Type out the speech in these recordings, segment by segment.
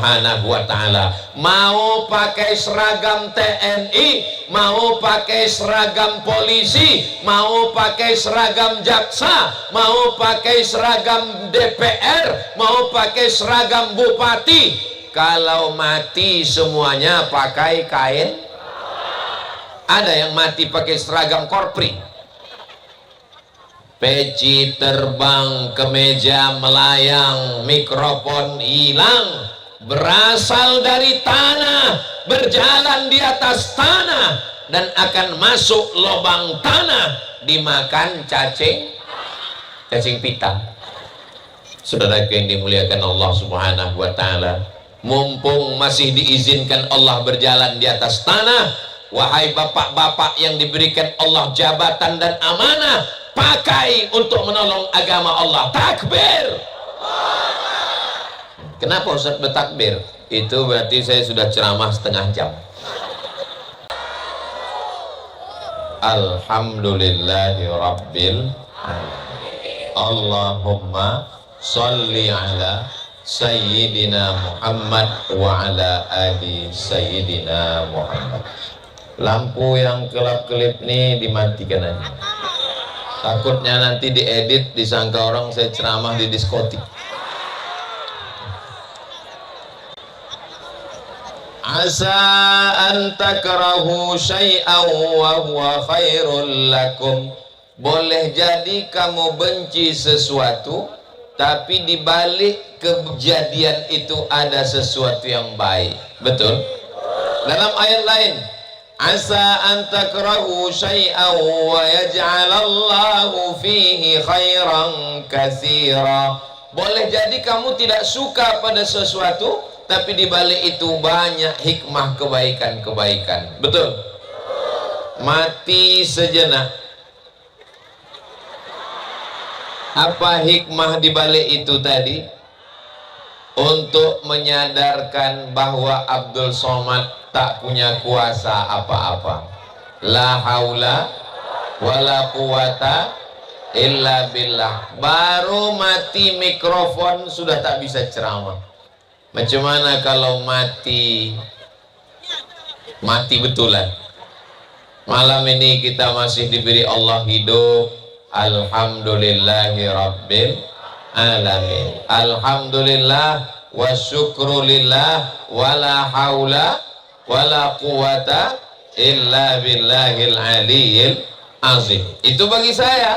Subhanahu wa ta'ala. Mau pakai seragam TNI, mau pakai seragam polisi, mau pakai seragam jaksa, mau pakai seragam DPR, mau pakai seragam bupati, kalau mati semuanya pakai kain. Ada yang mati pakai seragam korpri, peci terbang, kemeja melayang, mikrofon hilang, berasal dari tanah, berjalan di atas tanah, dan akan masuk lubang tanah, dimakan cacing pita. Saudara yang dimuliakan Allah Subhanahu wa ta'ala, mumpung masih diizinkan Allah berjalan di atas tanah, wahai bapak-bapak yang diberikan Allah jabatan dan amanah, pakai untuk menolong agama Allah. Takbir. Kenapa Ustaz bertakbir? Itu berarti saya sudah ceramah setengah jam. Alhamdulillahi Rabbil Alamin. Allahumma salli ala Sayyidina Muhammad wa ala ali Sayyidina Muhammad. Lampu yang kelap-kelip nih dimatikan aja. Takutnya nanti diedit, disangka orang saya ceramah di diskotik. Asa an takrahu syai'an wa huwa khairul lakum. Boleh jadi kamu benci sesuatu, tapi di balik kejadian itu ada sesuatu yang baik. Betul? Dalam ayat lain, asa an takrahu syai'an wa yaj'alallahu fihi khairan katsira. Boleh jadi kamu tidak suka pada sesuatu, tapi di balik itu banyak hikmah kebaikan-kebaikan. Betul? Mati sejenak. Apa hikmah di balik itu tadi? Untuk menyadarkan bahwa Abdul Somad tak punya kuasa apa-apa. La haula wala quwata illa billah. Baru mati mikrofon sudah tak bisa ceramah. Macam mana kalau mati betulan? Malam ini kita masih diberi Allah hidup. Alhamdulillahi Rabbil Alamin. Alhamdulillah wa syukrulillah wala haula wala quwata illa billahil aliyyil azim. Itu bagi saya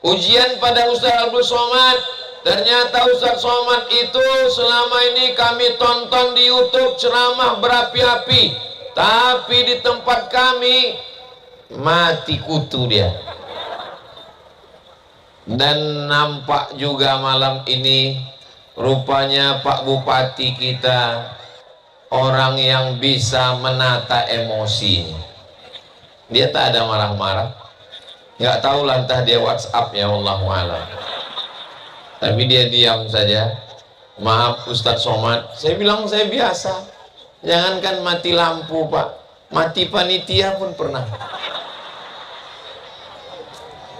ujian pada Ustaz Abdul Somad. Ternyata Ustaz Somad itu selama ini kami tonton di YouTube ceramah berapi-api, tapi di tempat kami mati kutu dia. Dan nampak juga malam ini rupanya Pak Bupati kita orang yang bisa menata emosi. Dia tak ada marah-marah. Nggak tahu entah dia WhatsApp ya, wallahu a'lam. Tapi dia diam saja. Maaf Ustadz Somad, saya bilang saya biasa. Jangankan mati lampu Pak, mati panitia pun pernah.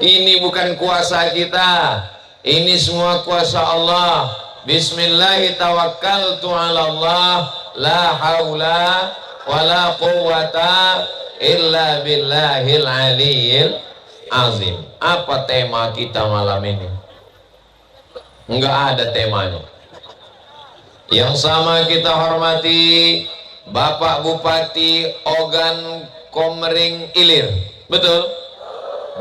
Ini bukan kuasa kita, ini semua kuasa Allah. Bismillahirrahmanirrahim, tawakkaltu 'ala Allah, la haula wala quwwata illa billahil aliyyil azim. Apa tema kita malam ini? Enggak ada temanya. Yang sama kita hormati Bapak Bupati Ogan Komering Ilir. Betul?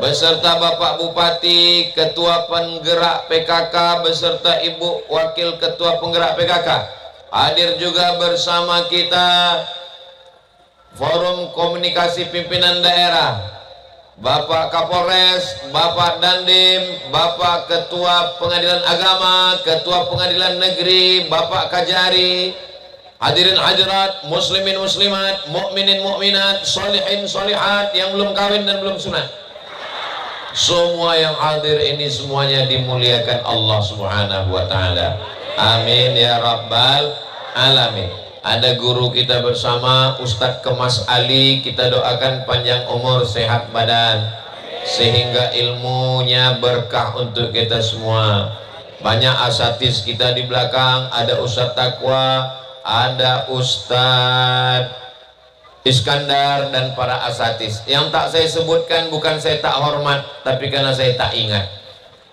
Beserta Bapak Bupati, Ketua Penggerak PKK, beserta Ibu Wakil Ketua Penggerak PKK. Hadir juga bersama kita Forum Komunikasi Pimpinan Daerah, Bapak Kapolres, Bapak Dandim, Bapak Ketua Pengadilan Agama, Ketua Pengadilan Negeri, Bapak Kajari. Hadirin hadirat, muslimin muslimat, mukminin mukminat, solihin solihat yang belum kawin dan belum sunat. Semua yang hadir ini semuanya dimuliakan Allah Subhanahu wa ta'ala. Amin ya rabbal alamin. Ada guru kita bersama Ustadz Kemas Ali, kita doakan panjang umur, sehat badan, sehingga ilmunya berkah untuk kita semua. Banyak asatiz kita di belakang, ada Ustadz Taqwa, ada Ustadz Iskandar dan para asatis. Yang tak saya sebutkan bukan saya tak hormat, tapi karena saya tak ingat.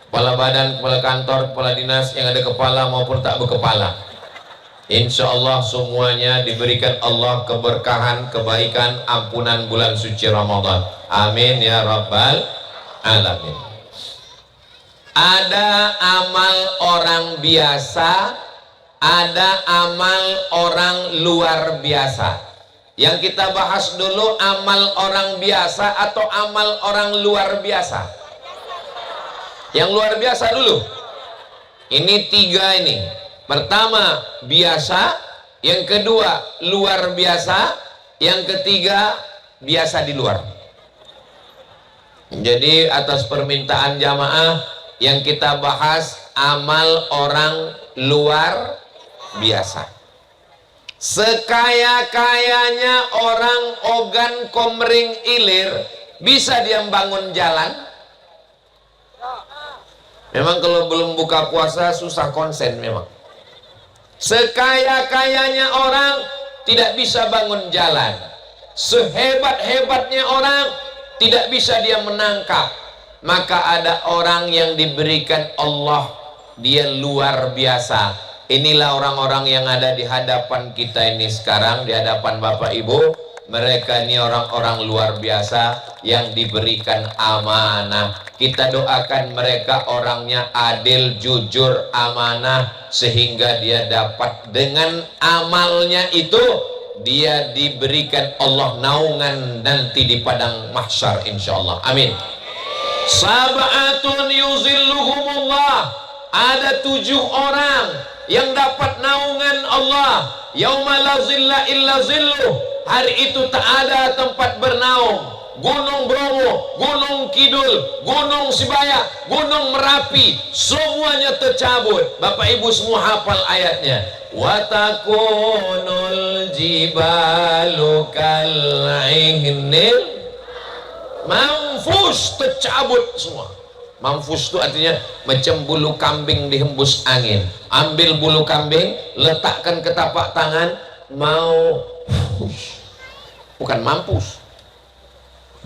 Kepala badan, kepala kantor, kepala dinas yang ada kepala maupun tak berkepala, insya Allah semuanya diberikan Allah keberkahan, kebaikan, ampunan bulan suci Ramadan. Amin ya rabbal alamin. Ada amal orang biasa, ada amal orang luar biasa. Yang kita bahas dulu amal orang biasa atau amal orang luar biasa. Yang luar biasa dulu. Ini tiga ini. Pertama biasa, yang kedua luar biasa, yang ketiga biasa di luar. Jadi atas permintaan jamaah yang kita bahas amal orang luar biasa. Sekaya-kayanya orang Ogan Komering Ilir, bisa dia bangun jalan? Memang kalau belum buka puasa susah konsen memang. Sekaya-kayanya orang tidak bisa bangun jalan. Sehebat-hebatnya orang tidak bisa dia menangkap. Maka ada orang yang diberikan Allah, dia luar biasa. Inilah orang-orang yang ada di hadapan kita ini sekarang, di hadapan Bapak Ibu. Mereka ini orang-orang luar biasa yang diberikan amanah. Kita doakan mereka orangnya adil, jujur, amanah, sehingga dia dapat dengan amalnya itu dia diberikan Allah naungan nanti di padang mahsyar insyaallah. Amin. Sab'atun yuzilluhumullah. Ada 7 orang yang dapat naungan Allah. Yauma la zilla illa zilluh. Hari itu tak ada tempat bernaung. Gunung Bromo, Gunung Kidul, Gunung Sibaya, Gunung Merapi, semuanya tercabut. Bapak Ibu semua hafal ayatnya. Wa takunul jibalu kal'ihnil manfus, tercabut semua. Manfus itu artinya macam bulu kambing dihembus angin. Ambil bulu kambing, letakkan ke tapak tangan, mau bukan mampus.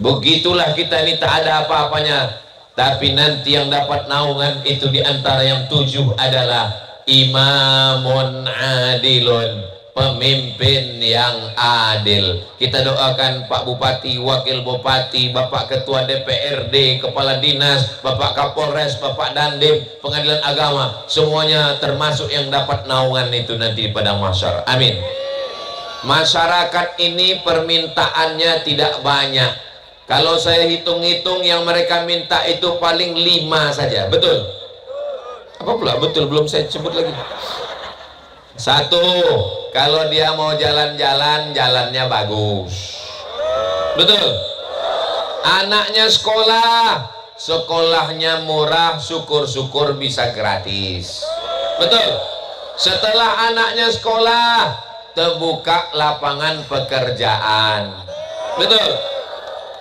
Begitulah kita ini tak ada apa-apanya, tapi nanti yang dapat naungan itu diantara yang 7 adalah imamun adilun, pemimpin yang adil. Kita doakan Pak Bupati, Wakil Bupati, Bapak Ketua DPRD, Kepala Dinas, Bapak Kapolres, Bapak Dandim, Pengadilan Agama, semuanya termasuk yang dapat naungan itu nanti di padang mahsyar. Amin. Masyarakat ini permintaannya tidak banyak. Kalau saya hitung-hitung yang mereka minta itu paling 5 saja. Betul? Apa pula? Betul, belum saya sebut lagi. 1, kalau dia mau jalan-jalan, jalannya bagus. Betul? Anaknya sekolah, sekolahnya murah, syukur-syukur bisa gratis. Betul? Setelah anaknya sekolah, terbuka lapangan pekerjaan. Betul?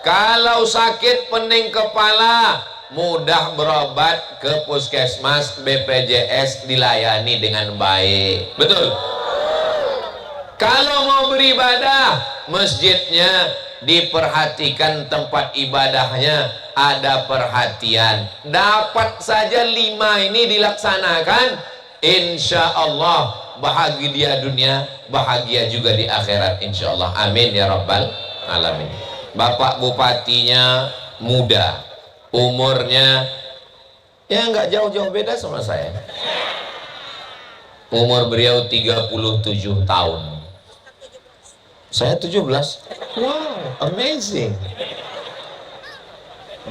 Kalau sakit pening kepala, mudah berobat ke puskesmas, BPJS dilayani dengan baik. Betul? Kalau mau beribadah, masjidnya diperhatikan, tempat ibadahnya ada perhatian. Dapat saja 5 ini dilaksanakan, insya Allah bahagia dunia, bahagia juga di akhirat insya Allah. Amin ya rabbal alamin. Bapak Bupatinya muda, umurnya ya nggak jauh-jauh beda sama saya. Umur beliau 37 tahun, saya 17. Wow, amazing.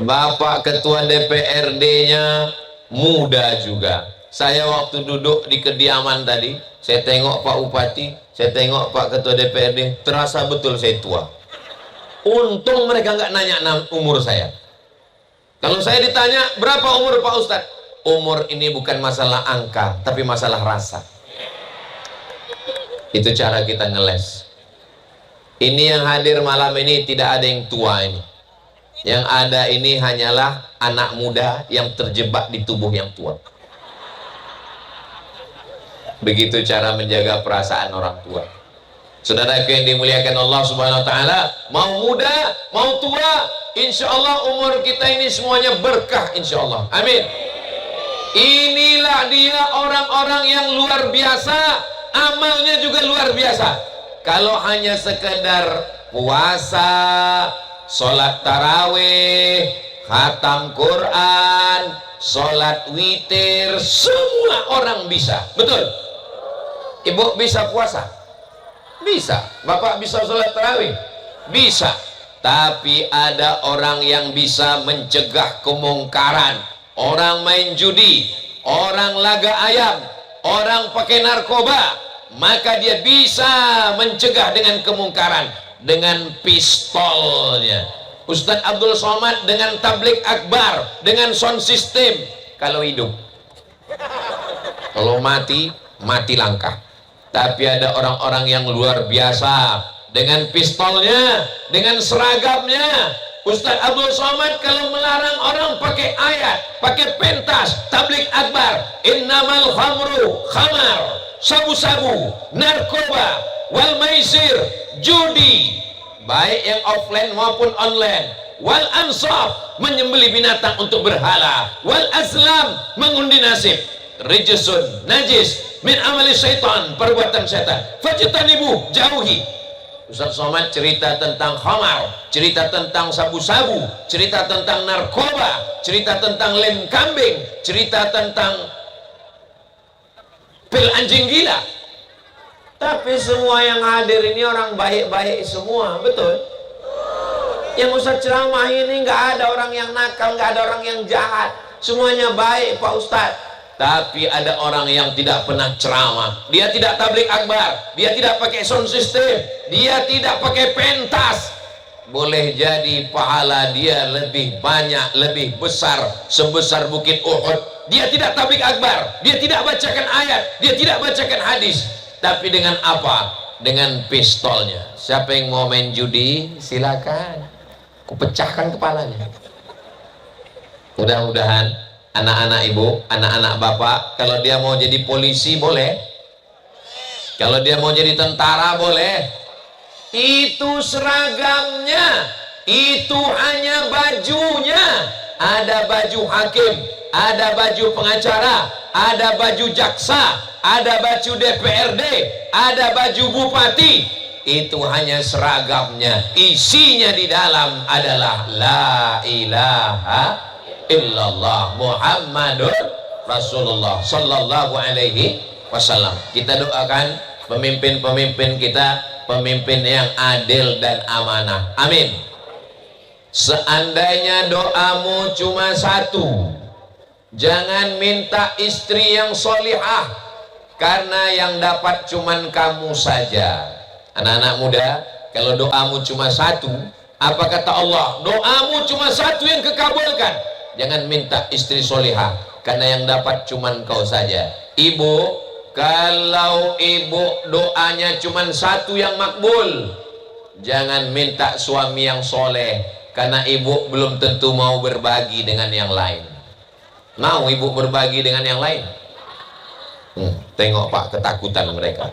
Bapak Ketua DPRD-nya muda juga. Saya waktu duduk di kediaman tadi, saya tengok Pak Bupati, saya tengok Pak Ketua DPRD, terasa betul saya tua. Untung mereka nggak nanya umur saya. Kalau saya ditanya berapa umur Pak Ustadz, umur ini bukan masalah angka, tapi masalah rasa. Itu cara kita ngeles. Ini yang hadir malam ini tidak ada yang tua ini. Yang ada ini hanyalah anak muda yang terjebak di tubuh yang tua. Begitu cara menjaga perasaan orang tua. Saudaraku yang dimuliakan Allah Subhanahu wa taala, mau muda, mau tua, insya Allah umur kita ini semuanya berkah insya Allah. Amin. Inilah dia orang-orang yang luar biasa, amalnya juga luar biasa. Kalau hanya sekedar puasa, sholat tarawih, khatam Quran, sholat witir, semua orang bisa. Betul? Ibu bisa puasa? Bisa. Bapak bisa sholat tarawih? Bisa. Tapi ada orang yang bisa mencegah kemungkaran. Orang main judi, orang laga ayam, orang pakai narkoba, maka dia bisa mencegah dengan kemungkaran dengan pistolnya. Ustadz Abdul Somad dengan tablik akbar, dengan sound system. Kalau hidup, kalau mati, mati langkah. Tapi ada orang-orang yang luar biasa dengan pistolnya, dengan seragamnya. Ustadz Abdul Somad kalau melarang orang pakai ayat, pakai pentas, tablik akbar, innamal khamru, khamar, sabu-sabu, narkoba, wal maisir, judi, baik yang offline maupun online, wal ansab, menyembelih binatang untuk berhala, wal azlam, mengundi nasib, rijsun, najis, min amali syaitan, perbuatan setan, fajtanibu, jauhi. Ustaz Somad cerita tentang khamar, cerita tentang sabu-sabu, cerita tentang narkoba, cerita tentang lem kambing, cerita tentang pil anjing gila. Tapi semua yang hadir ini orang baik-baik semua, betul? Yang Ustaz ceramah ini nggak ada orang yang nakal, nggak ada orang yang jahat, semuanya baik Pak Ustaz. Tapi ada orang yang tidak pernah ceramah, dia tidak tablik akbar, dia tidak pakai sound system, dia tidak pakai pentas. Boleh jadi pahala dia lebih banyak, lebih besar, sebesar bukit Uhud. Dia tidak tablik akbar, dia tidak bacakan ayat, dia tidak bacakan hadis. Tapi dengan apa? Dengan pistolnya. Siapa yang mau main judi, silakan, kupecahkan kepalanya. Mudah-mudahan anak-anak ibu, anak-anak bapak, kalau dia mau jadi polisi boleh, kalau dia mau jadi tentara boleh. Itu seragamnya, itu hanya bajunya. Ada baju hakim, ada baju pengacara, ada baju jaksa, ada baju DPRD, ada baju bupati. Itu hanya seragamnya, isinya di dalam adalah la ilaha illallah Muhammadur Rasulullah sallallahu alaihi wasallam. Kita doakan pemimpin-pemimpin kita, pemimpin yang adil dan amanah. Amin. Seandainya doamu cuma satu, jangan minta istri yang solihah, karena yang dapat cuman kamu saja. Anak-anak muda, kalau doamu cuma satu, apa kata Allah? Doamu cuma satu yang kekabulkan. Jangan minta istri solihah, karena yang dapat cuman kau saja. Ibu, kalau ibu doanya cuman satu yang makbul, jangan minta suami yang soleh, karena ibu belum tentu mau berbagi dengan yang lain. Mau ibu berbagi dengan yang lain? Tengok Pak, ketakutan mereka.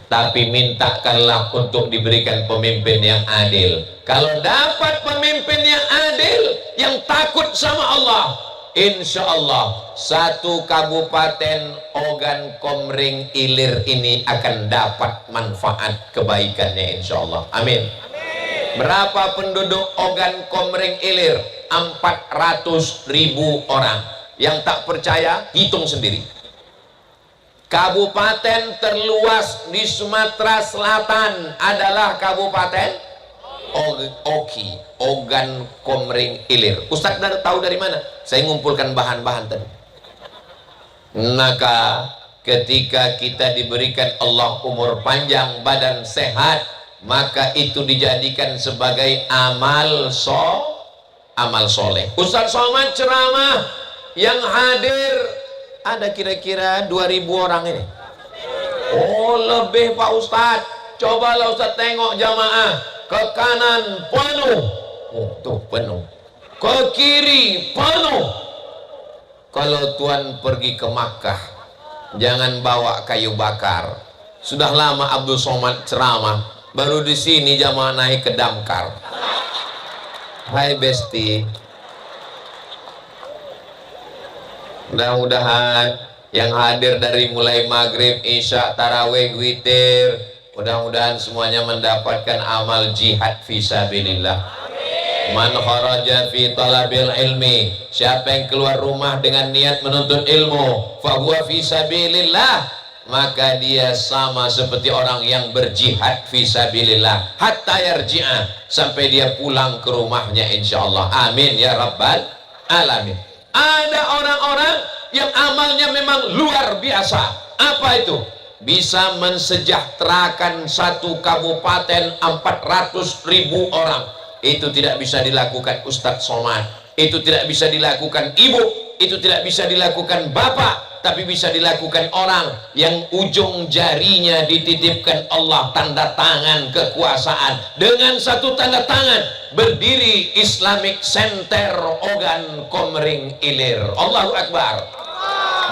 Tapi mintakanlah untuk diberikan pemimpin yang adil. Kalau dapat pemimpin yang adil, yang takut sama Allah, insya Allah satu kabupaten Ogan Komering Ilir ini akan dapat manfaat kebaikannya insya Allah. Amin. Berapa penduduk Ogan Komering Ilir? 400.000 orang. Yang tak percaya, hitung sendiri. Kabupaten terluas di Sumatera Selatan adalah Kabupaten Oki, Ogan Komering Ilir. Ustaz tahu dari mana? Saya ngumpulkan bahan-bahan tadi. Maka ketika kita diberikan Allah umur panjang, badan sehat, maka itu dijadikan sebagai amal soleh. Ustaz Somad ceramah, yang hadir ada kira-kira 2.000 orang ini. Oh, lebih Pak Ustadz. Cobalah Ustadz tengok jamaah, ke kanan penuh, oh tuh penuh, ke kiri penuh. Kalau Tuhan pergi ke Makkah, Jangan bawa kayu bakar. Sudah lama Abdul Somad ceramah, baru di sini jamaah naik ke damkar. Hai Besti, mudah-mudahan yang hadir dari mulai maghrib, isya, tarawih, witir, mudah-mudahan semuanya mendapatkan amal jihad fisabilillah. Man kharaja fi talabil ilmi, siapa yang keluar rumah dengan niat menuntut ilmu, fahuwa fisabilillah, maka dia sama seperti orang yang berjihad fisabilillah hatta yarji'a, sampai dia pulang ke rumahnya insyaallah. Amin ya rabbal alamin. Ada orang-orang yang amalnya memang luar biasa. Apa itu? Bisa mensejahterakan satu kabupaten 400.000 orang. Itu tidak bisa dilakukan Ustadz Somad, itu tidak bisa dilakukan ibu, itu tidak bisa dilakukan bapak, tapi bisa dilakukan orang yang ujung jarinya dititipkan Allah tanda tangan kekuasaan. Dengan satu tanda tangan berdiri Islamic Center Ogan Komering Ilir. Allahu Akbar.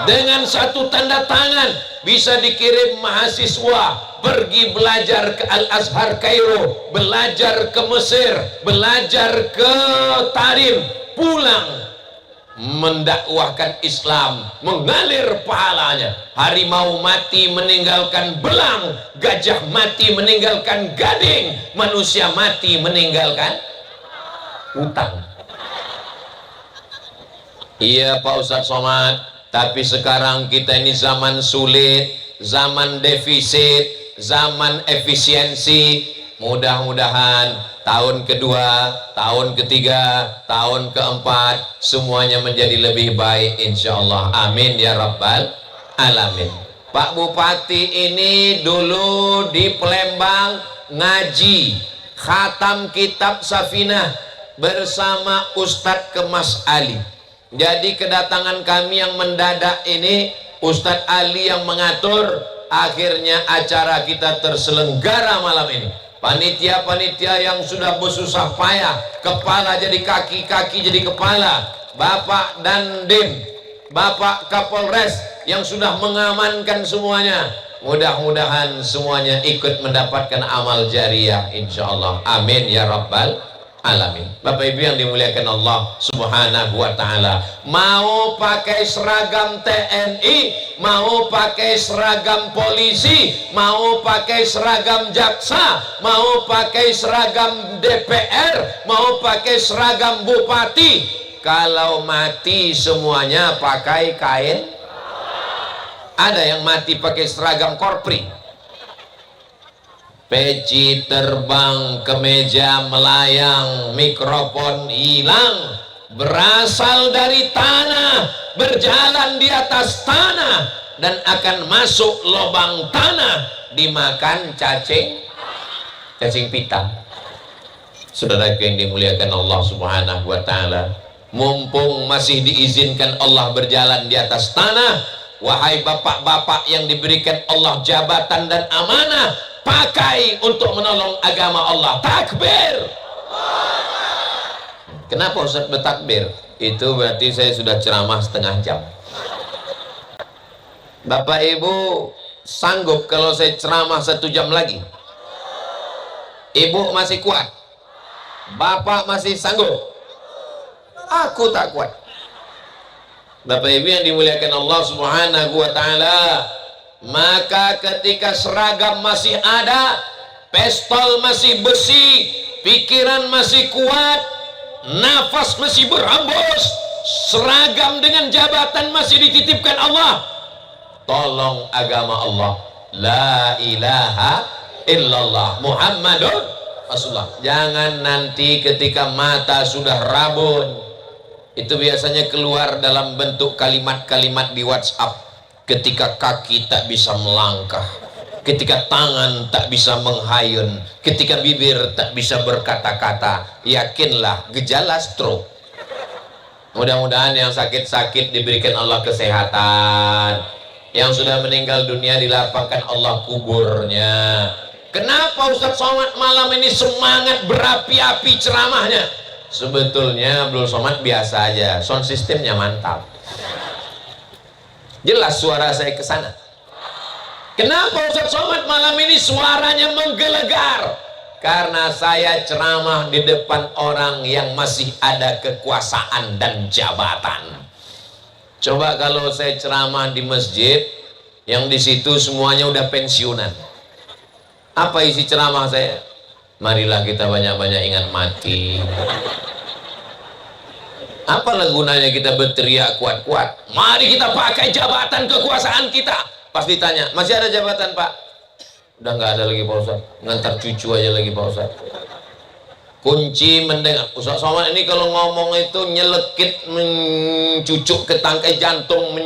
Dengan satu tanda tangan bisa dikirim mahasiswa pergi belajar ke Al-Azhar Kairo, belajar ke Mesir, belajar ke Tarim, pulang mendakwahkan Islam, mengalir pahalanya. Harimau mati meninggalkan belang, gajah mati meninggalkan gading, manusia mati meninggalkan utang. Iya Pak Ustadz Somad, tapi sekarang kita ini zaman sulit, zaman defisit, zaman efisiensi. Mudah-mudahan tahun kedua, tahun ketiga, tahun keempat semuanya menjadi lebih baik insyaallah. Amin ya rabbal alamin. Pak Bupati ini dulu di Palembang ngaji khatam kitab Safinah bersama Ustadz Kemas Ali. Jadi kedatangan kami yang mendadak ini, Ustadz Ali yang mengatur, akhirnya acara kita terselenggara malam ini. Panitia-panitia yang sudah bersusah payah, kepala jadi kaki, kaki jadi kepala, Bapak Dandim, Bapak Kapolres yang sudah mengamankan semuanya, mudah-mudahan semuanya ikut mendapatkan amal jariah insyaallah. Amin ya rabbal alamin. Bapak Ibu yang dimuliakan Allah Subhanahu wa taala, mau pakai seragam TNI, mau pakai seragam polisi, mau pakai seragam jaksa, mau pakai seragam DPR, mau pakai seragam bupati, kalau mati semuanya pakai kain. Ada yang mati pakai seragam korpri, peci terbang, kemeja melayang, mikrofon hilang, berasal dari tanah, berjalan di atas tanah, dan akan masuk lubang tanah, dimakan cacing pita. Saudara yang dimuliakan Allah Subhanahu wa taala, mumpung masih diizinkan Allah berjalan di atas tanah, wahai bapak-bapak yang diberikan Allah jabatan dan amanah, pakai untuk menolong agama Allah. Takbir. Kenapa Ustaz bertakbir? Itu berarti saya sudah ceramah setengah jam. Bapak Ibu sanggup kalau saya ceramah 1 jam lagi? Ibu masih kuat? Bapak masih sanggup? Aku tak kuat. Bapak Ibu yang dimuliakan Allah Subhanahu wa taala, maka ketika seragam masih ada, pistol masih besi, pikiran masih kuat, nafas masih berhembus, seragam dengan jabatan masih dititipkan Allah, tolong agama Allah, la ilaha illallah Muhammadun Rasulullah. Jangan nanti ketika mata sudah rabun, itu biasanya keluar dalam bentuk kalimat-kalimat di WhatsApp. Ketika kaki tak bisa melangkah, ketika tangan tak bisa menghayun, ketika bibir tak bisa berkata-kata, yakinlah gejala stroke. Mudah-mudahan yang sakit-sakit diberikan Allah kesehatan, yang sudah meninggal dunia dilapangkan Allah kuburnya. Kenapa Ustadz Somad malam ini semangat berapi-api ceramahnya? Sebetulnya Abdul Somad biasa aja, sound systemnya mantap. Jelas suara saya ke sana. Kenapa Ustaz Somad malam ini suaranya menggelegar? Karena saya ceramah di depan orang yang masih ada kekuasaan dan jabatan. Coba kalau saya ceramah di masjid yang di situ semuanya udah pensiunan. Apa isi ceramah saya? Marilah kita banyak-banyak ingat mati. Apalah gunanya kita berteriak kuat-kuat? Mari kita pakai jabatan kekuasaan kita. Pas ditanya, masih ada jabatan Pak? Udah nggak ada lagi Pak Ustaz. Ngantar cucu aja lagi Pak Ustaz. Kunci mendengar. Ustaz Somad ini kalau ngomong itu nyelekit, mencucuk ke tangkai jantung,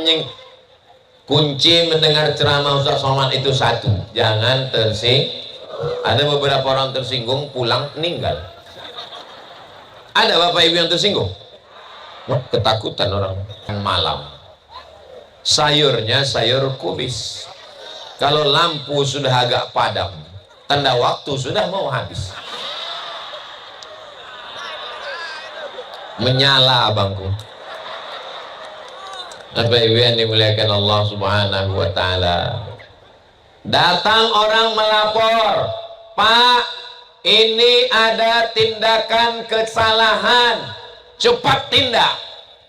kunci mendengar ceramah Ustaz Somad itu satu, jangan tersinggung. Ada beberapa orang tersinggung pulang meninggal. Ada Bapak Ibu yang tersinggung? Wah, ketakutan orang. Malam sayurnya sayur kubis. Kalau lampu sudah agak padam, tanda waktu sudah mau habis. Menyala abangku. Bapak Ibu yang dimuliakan Allah Subhanahu wa Ta'ala, datang orang melapor, Pak, ini ada tindakan kesalahan, cepat tindak.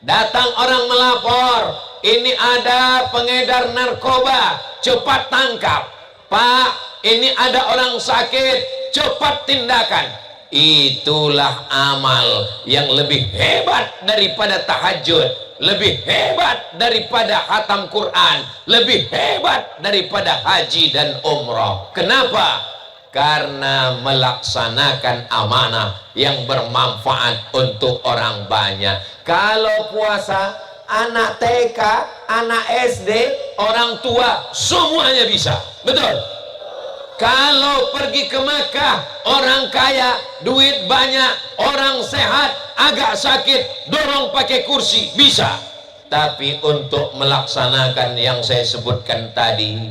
Datang orang melapor, ini ada pengedar narkoba, cepat tangkap. Pak, ini ada orang sakit, cepat tindakan. Itulah amal yang lebih hebat daripada tahajud, lebih hebat daripada khatam Quran, lebih hebat daripada haji dan umrah. Kenapa? Karena melaksanakan amanah yang bermanfaat untuk orang banyak. Kalau puasa, anak TK, anak SD, orang tua, semuanya bisa. Betul? Kalau pergi ke Mekah, orang kaya, duit banyak, orang sehat, agak sakit, dorong pakai kursi, bisa. Tapi untuk melaksanakan yang saya sebutkan tadi,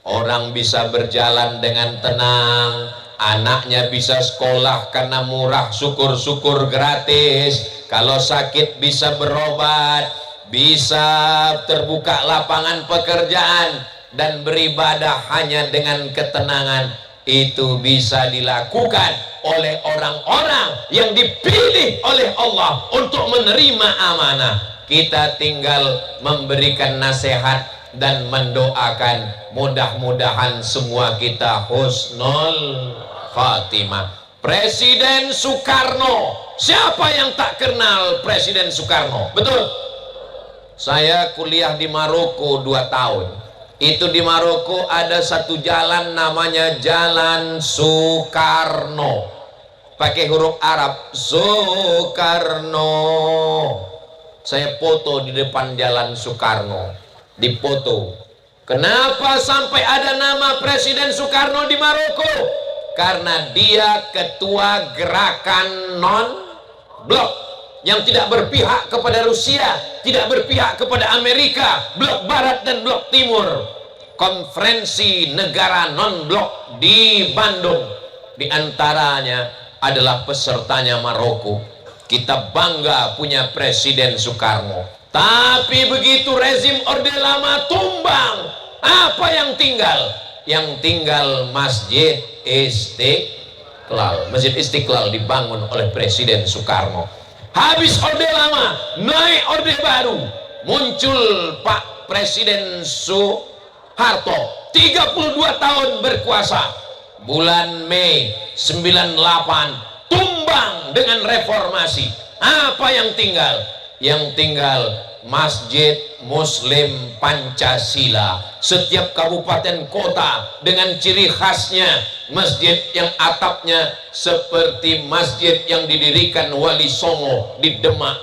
orang bisa berjalan dengan tenang, anaknya bisa sekolah karena murah, syukur-syukur gratis. Kalau sakit bisa berobat, bisa terbuka lapangan pekerjaan, dan beribadah hanya dengan ketenangan. Itu bisa dilakukan oleh orang-orang yang dipilih oleh Allah untuk menerima amanah. Kita tinggal memberikan nasihat dan mendoakan, mudah-mudahan semua kita husnul khatimah. Presiden Soekarno, siapa yang tak kenal Presiden Soekarno? Betul? Saya kuliah di Maroko 2 tahun. Itu di Maroko ada satu jalan namanya Jalan Soekarno, pakai huruf Arab, Soekarno. Saya foto di depan Jalan Soekarno, dipoto. Kenapa sampai ada nama Presiden Soekarno di Maroko? Karena dia ketua gerakan non-blok yang tidak berpihak kepada Rusia, tidak berpihak kepada Amerika, blok barat dan blok timur. Konferensi negara non-blok di Bandung, di antaranya adalah pesertanya Maroko. Kita bangga punya Presiden Soekarno. Tapi begitu rezim Orde Lama tumbang, apa yang tinggal? Yang tinggal Masjid Istiqlal. Masjid Istiqlal dibangun oleh Presiden Soekarno. Habis Orde Lama, naik Orde Baru, muncul Pak Presiden Soeharto, 32 tahun berkuasa. Bulan Mei 98 tumbang dengan reformasi. Apa yang tinggal? Yang tinggal Masjid Muslim Pancasila. Setiap kabupaten kota dengan ciri khasnya, masjid yang atapnya seperti masjid yang didirikan Wali Songo di Demak.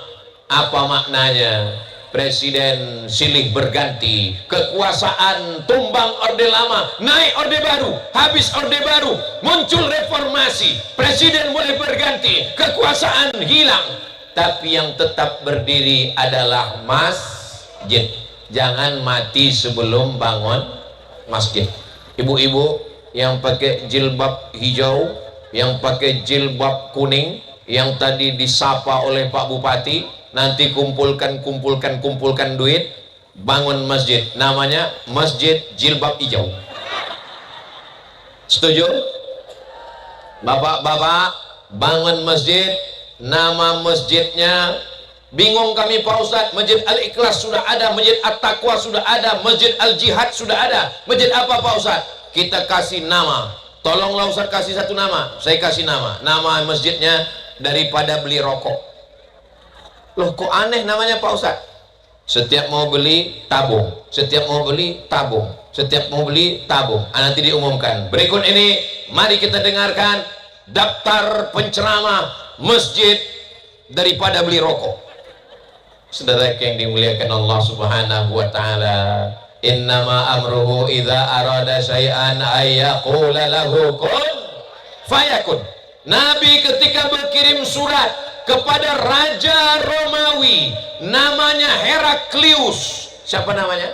Apa maknanya? Presiden silih berganti, kekuasaan tumbang Orde Lama, naik Orde Baru, habis Orde Baru muncul reformasi, presiden boleh berganti, kekuasaan hilang, tapi yang tetap berdiri adalah masjid. Jangan mati sebelum bangun masjid. Ibu-ibu yang pakai jilbab hijau, yang pakai jilbab kuning, yang tadi disapa oleh Pak Bupati, nanti kumpulkan duit, bangun masjid, namanya Masjid Jilbab Hijau. Setuju? Bapak-bapak bangun masjid, nama masjidnya bingung kami Pak Ustadz. Masjid Al-Ikhlas sudah ada, Masjid At-Taqwa sudah ada, Masjid Al-Jihad sudah ada. Masjid apa Pak Ustadz? Kita kasih nama. Tolonglah Ustadz kasih satu nama. Saya kasih nama. Nama masjidnya daripada beli rokok. Loh kok aneh namanya Pak Ustadz? Setiap mau beli tabung, setiap mau beli tabung, setiap mau beli tabung. Nanti diumumkan. Berikut ini mari kita dengarkan daftar penceramah masjid daripada beli rokok. Saudara yang dimuliakan Allah Subhanahu wa taala, innama amruhu idza arada syai'an ayyaqula lahu kun fayakun. Nabi ketika berkirim surat kepada Raja Romawi namanya Heraklius. Siapa namanya?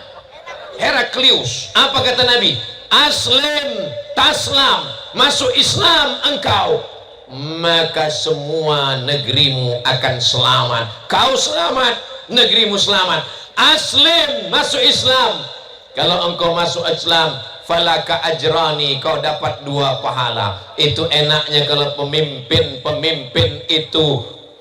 Heraklius. Apa kata Nabi? Aslim taslam, masuk Islam engkau, maka semua negerimu akan selamat. Kau selamat, negerimu selamat. Aslim, masuk Islam. Kalau engkau masuk Islam, falaka ajrani, kau dapat 2 pahala. Itu enaknya kalau pemimpin itu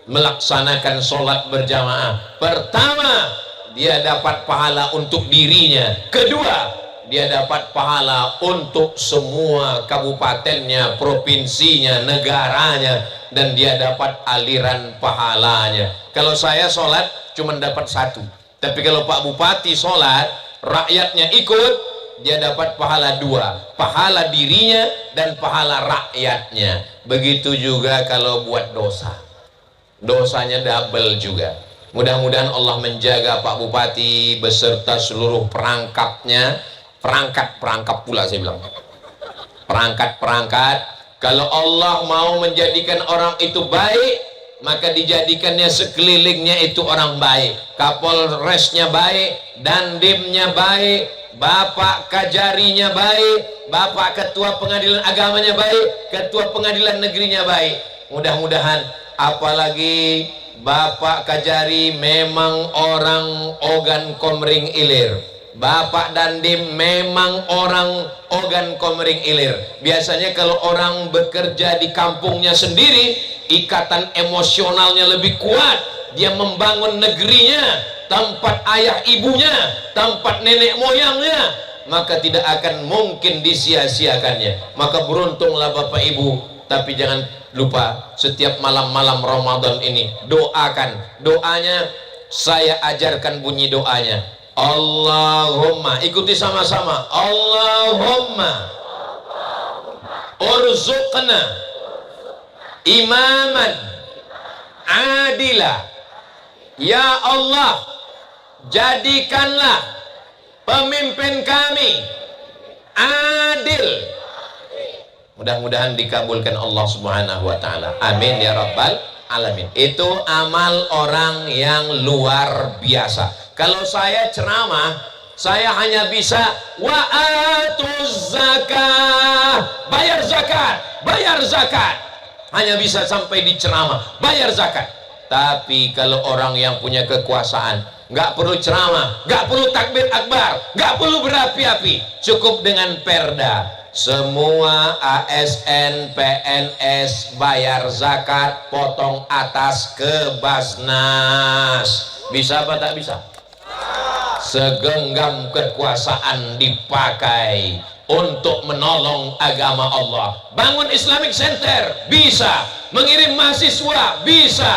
melaksanakan sholat berjamaah. Pertama, dia dapat pahala untuk dirinya. Kedua, dia dapat pahala untuk semua kabupatennya, provinsinya, negaranya, dan dia dapat aliran pahalanya. Kalau saya sholat cuma dapat 1, tapi kalau Pak Bupati sholat, rakyatnya ikut, dia dapat pahala 2, pahala dirinya dan pahala rakyatnya. Begitu juga kalau buat dosa, dosanya double juga. Mudah-mudahan Allah menjaga Pak Bupati beserta seluruh perangkapnya. Perangkat pula saya bilang, perangkat. Kalau Allah mau menjadikan orang itu baik, maka dijadikannya sekelilingnya itu orang baik. Kapolresnya baik, dandimnya baik, Bapak Kajarinya baik, Bapak Ketua Pengadilan Agamanya baik, Ketua Pengadilan Negerinya baik. Mudah-mudahan, apalagi Bapak Kajari memang orang Ogan Komering Ilir, Bapak Dandim memang orang Ogan Komering Ilir. Biasanya kalau orang bekerja di kampungnya sendiri, ikatan emosionalnya lebih kuat. Dia membangun negerinya, tempat ayah ibunya, tempat nenek moyangnya, maka tidak akan mungkin disia-siakannya. Maka beruntunglah Bapak Ibu. Tapi jangan lupa, setiap malam-malam Ramadan ini doakan. Doanya saya ajarkan bunyi doanya. Allahumma, ikuti sama-sama. Allahumma urzuqna imaman adila. Ya Allah, jadikanlah pemimpin kami adil. Mudah-mudahan dikabulkan Allah Subhanahu wa taala. Amin ya rabbal alamin. Itu amal orang yang luar biasa. Kalau saya ceramah, saya hanya bisa wa'atuz zakah, bayar zakat. Hanya bisa sampai di ceramah, bayar zakat. Tapi kalau orang yang punya kekuasaan, nggak perlu ceramah, nggak perlu takbir akbar, nggak perlu berapi-api, cukup dengan perda. Semua ASN, PNS bayar zakat, potong atas ke Basnas. Bisa apa tak bisa? Segenggam kekuasaan dipakai untuk menolong agama Allah. Bangun Islamic Center bisa, mengirim mahasiswa bisa,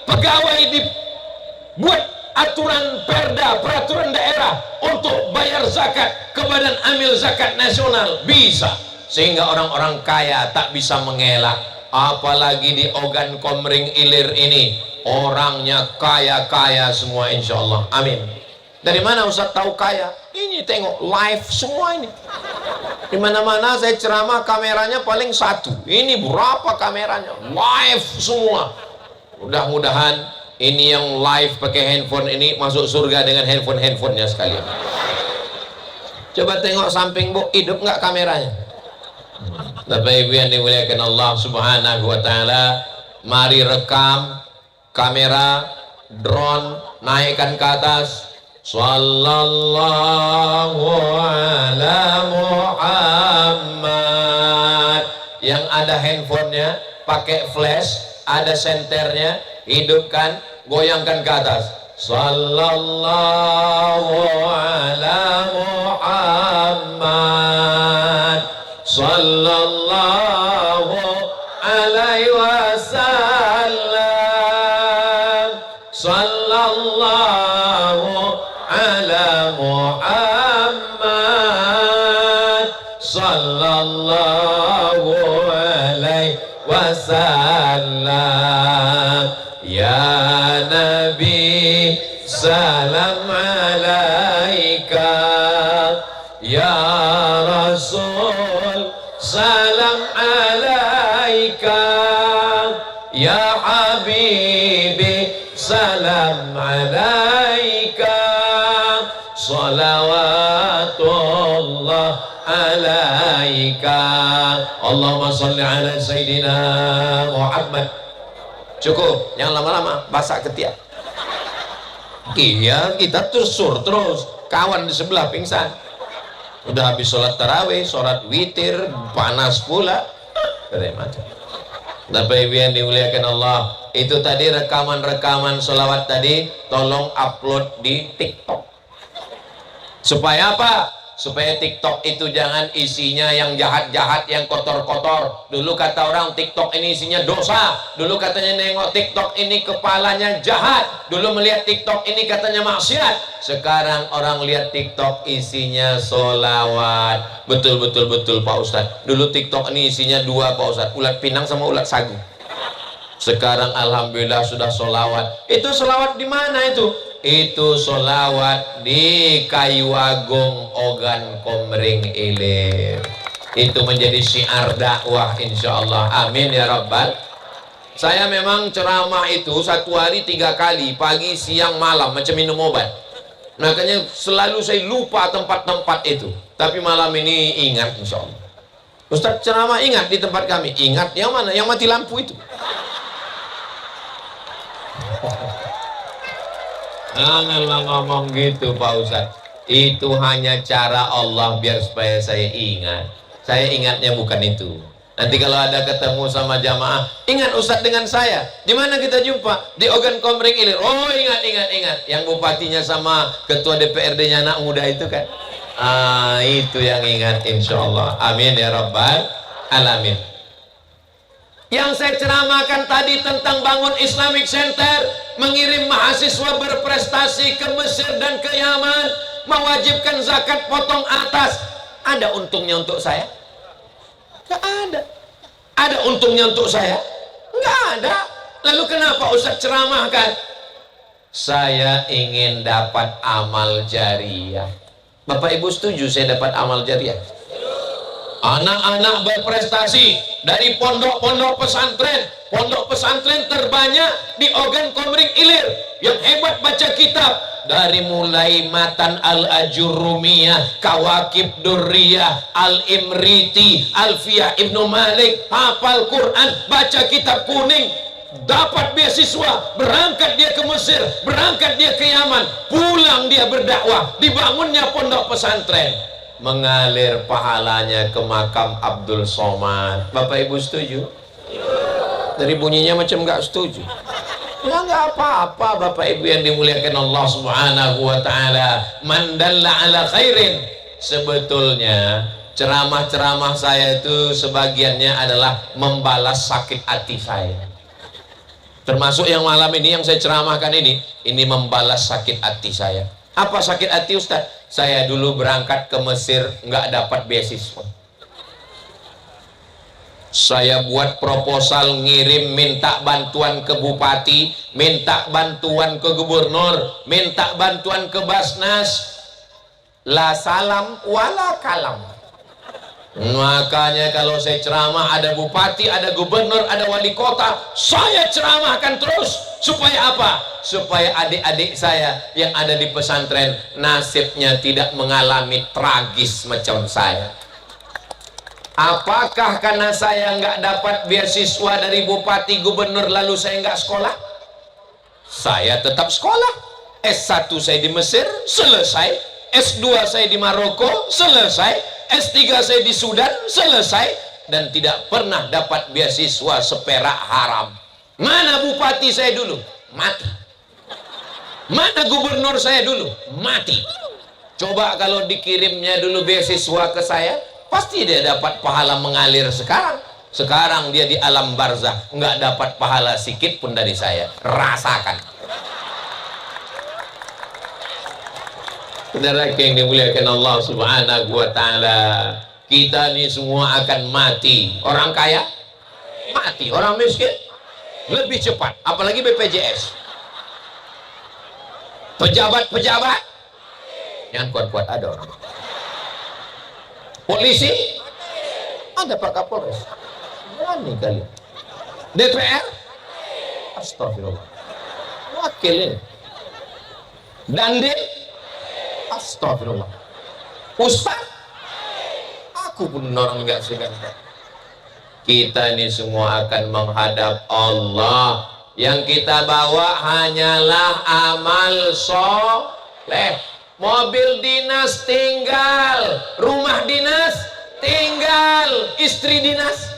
pegawai dibuat aturan perda, peraturan daerah untuk bayar zakat ke Badan Amil Zakat Nasional bisa, sehingga orang-orang kaya tak bisa mengelak. Apalagi di Ogan Komering Ilir ini orangnya kaya-kaya semua, insya Allah. Amin. Dari mana Ustaz tahu kaya? Ini tengok live semua ini. Di mana-mana saya ceramah kameranya paling 1. Ini berapa kameranya? Live semua. Mudah-mudahan ini yang live pakai handphone ini masuk surga dengan handphonenya sekalian. Coba tengok samping Bu, hidup nggak kameranya? Bapak Ibu yang dimuliakan Allah Subhanahu wa taala, mari rekam kamera drone, naikkan ke atas, Sallallahu ala Muhammad. Yang ada handphonenya pakai flash, ada senternya, hidupkan, goyangkan ke atas. Sallallahu ala Muhammad, sallallahu alaihi wasallam, sallallahu ala Muhammad, sallallahu alaihi wasallam. Ya Nabi salam alaika, ya Rasul salam alaika, ya Habibi salam alaika, salawatullah alaika. Allahumma salli ala Sayyidina Muhammad. Cukup, jangan lama-lama, basah ketiak. Iya, kita tersur terus. Kawan di sebelah pingsan. Udah habis sholat tarawih, sholat witir, panas pula. Bapak Ibu yang dimuliakan Allah, itu tadi rekaman-rekaman sholawat tadi, tolong upload di TikTok. Supaya apa? Supaya TikTok itu jangan isinya yang jahat-jahat, yang kotor-kotor. Dulu kata orang TikTok ini isinya dosa. Dulu katanya nengok TikTok ini kepalanya jahat. Dulu melihat TikTok ini katanya maksiat. Sekarang orang lihat TikTok isinya solawat. Betul Pak Ustadz. Dulu TikTok ini isinya dua Pak Ustadz, ulat pinang sama ulat sagu. Sekarang alhamdulillah sudah solawat. Itu solawat di mana itu? Itu solawat di Kayu Agung Ogan Komering Ilir. Itu menjadi syiar dakwah insyaallah. Amin ya rabbal. Saya memang ceramah itu satu hari 3 kali, pagi, siang, malam, macam minum obat. Makanya selalu saya lupa tempat-tempat itu. Tapi malam ini ingat insyaallah. Ustaz ceramah ingat di tempat kami. Ingat yang mana? Yang mati lampu itu. Janganlah ngomong gitu Pak Ustadz. Itu hanya cara Allah biar supaya saya ingat. Saya ingatnya bukan itu. Nanti kalau ada ketemu sama jamaah, ingat Ustadz dengan saya. Di mana kita jumpa? Di Ogan Komering Ilir. Oh ingat. Yang bupatinya sama ketua DPRD-nya anak muda itu kan. Itu yang ingat insyaallah. Amin ya rabbal alamin. Yang saya ceramahkan tadi tentang bangun Islamic Center, mengirim mahasiswa berprestasi ke Mesir dan ke Yaman, mewajibkan zakat potong atas. Ada untungnya untuk saya? Nggak ada. Ada untungnya untuk saya? Nggak ada. Lalu kenapa Ustaz ceramahkan? Saya ingin dapat amal jariah. Bapak Ibu setuju saya dapat amal jariah? Anak-anak berprestasi dari pondok-pondok pesantren terbanyak di Ogan Komering Ilir, yang hebat baca kitab dari mulai Matan Al-Ajurrumiyah, Kawakib Durriyah, Al-Imriti, Alfiyah Ibnu Malik, hafal Quran, baca kitab kuning, dapat beasiswa, berangkat dia ke Mesir, berangkat dia ke Yaman, pulang dia berdakwah, dibangunnya pondok pesantren, mengalir pahalanya ke makam Abdul Somad. Bapak Ibu setuju? Dari bunyinya macam nggak setuju. Ya nggak apa-apa Bapak Ibu yang dimuliakan Allah Subhanahu wa taala. Man dalla ala khairin. Sebetulnya ceramah-ceramah saya itu sebagiannya adalah membalas sakit hati saya. Termasuk yang malam ini yang saya ceramahkan ini membalas sakit hati saya. Apa sakit hati Ustaz? Saya dulu berangkat ke Mesir nggak dapat beasiswa. Saya buat proposal, ngirim, minta bantuan ke bupati, minta bantuan ke gubernur, minta bantuan ke Basnas. La salam wala kalam. Makanya kalau saya ceramah, ada bupati, ada gubernur, ada wali kota, saya ceramahkan terus. Supaya apa? Supaya adik-adik saya yang ada di pesantren nasibnya tidak mengalami tragis macam saya. Apakah karena saya nggak dapat beasiswa dari bupati, gubernur, lalu saya nggak sekolah? Saya tetap sekolah. S1 saya di Mesir, selesai. S2 saya di Maroko, selesai. S3 saya di Sudan, selesai. Dan tidak pernah dapat beasiswa seperak haram. Mana bupati saya dulu? Mati. Mana gubernur saya dulu? Mati. Coba kalau dikirimnya dulu beasiswa ke saya, pasti dia dapat pahala mengalir sekarang. Sekarang dia di alam barzah, nggak dapat pahala sikit pun dari saya. Rasakan. Saudara yang dimuliakan Allah Subhanahu wa taala, kita ini semua akan mati. Orang kaya mati, orang miskin lebih cepat, apalagi BPJS. Pejabat-pejabat yang kuat-kuat ada orang. Polisi ada Pak Kapolres. Berani kali. DPR astagfirullah. Wakil ini. Dandim astagfirullah. Ustaz aku pun orang enggak segan. Kita ini semua akan menghadap Allah. Yang kita bawa hanyalah amal soleh. Mobil dinas tinggal, rumah dinas tinggal, istri dinas.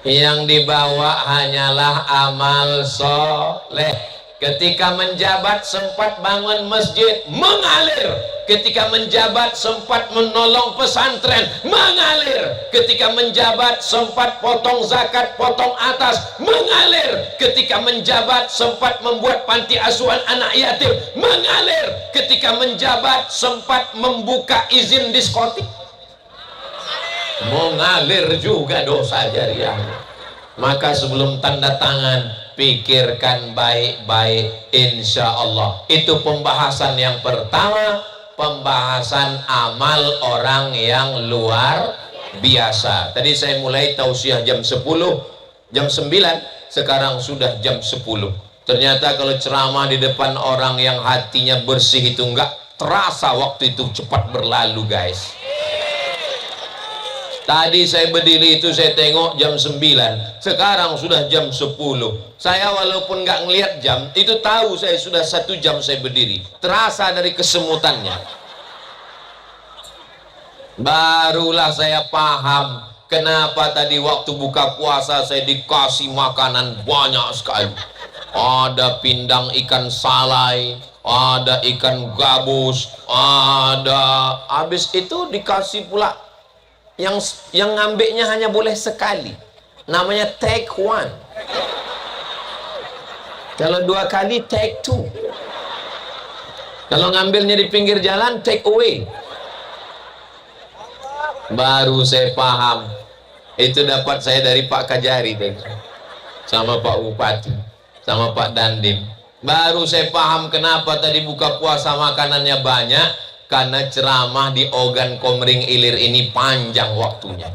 Yang dibawa hanyalah amal soleh. Ketika menjabat sempat bangun masjid, mengalir. Ketika menjabat sempat menolong pesantren, mengalir. Ketika menjabat sempat potong zakat, potong atas, mengalir. Ketika menjabat sempat membuat panti asuhan anak yatim, mengalir. Ketika menjabat sempat membuka izin diskotik, mengalir juga dosa jariah. Maka sebelum tanda tangan, pikirkan baik-baik, insya Allah. Itu pembahasan yang pertama, pembahasan amal orang yang luar biasa. Tadi saya mulai tausiah jam 10, jam 9, sekarang sudah jam 10. Ternyata kalau ceramah di depan orang yang hatinya bersih itu enggak terasa waktu itu cepat berlalu, guys. Tadi saya berdiri itu saya tengok jam 9, sekarang sudah jam 10. Saya walaupun nggak ngelihat jam, itu tahu saya sudah 1 jam saya berdiri. Terasa dari kesemutannya. Barulah saya paham kenapa tadi waktu buka puasa saya dikasih makanan banyak sekali. Ada pindang ikan salai, ada ikan gabus, ada. Habis itu dikasih pula yang ngambilnya hanya boleh sekali, namanya take one. Kalau 2 kali take 2. Kalau ngambilnya di pinggir jalan take away. Baru saya paham, itu dapat saya dari Pak Kajari sama Pak Bupati sama Pak Dandim. Baru saya paham kenapa tadi buka puasa makanannya banyak, karena ceramah di Ogan Komering Ilir ini panjang waktunya.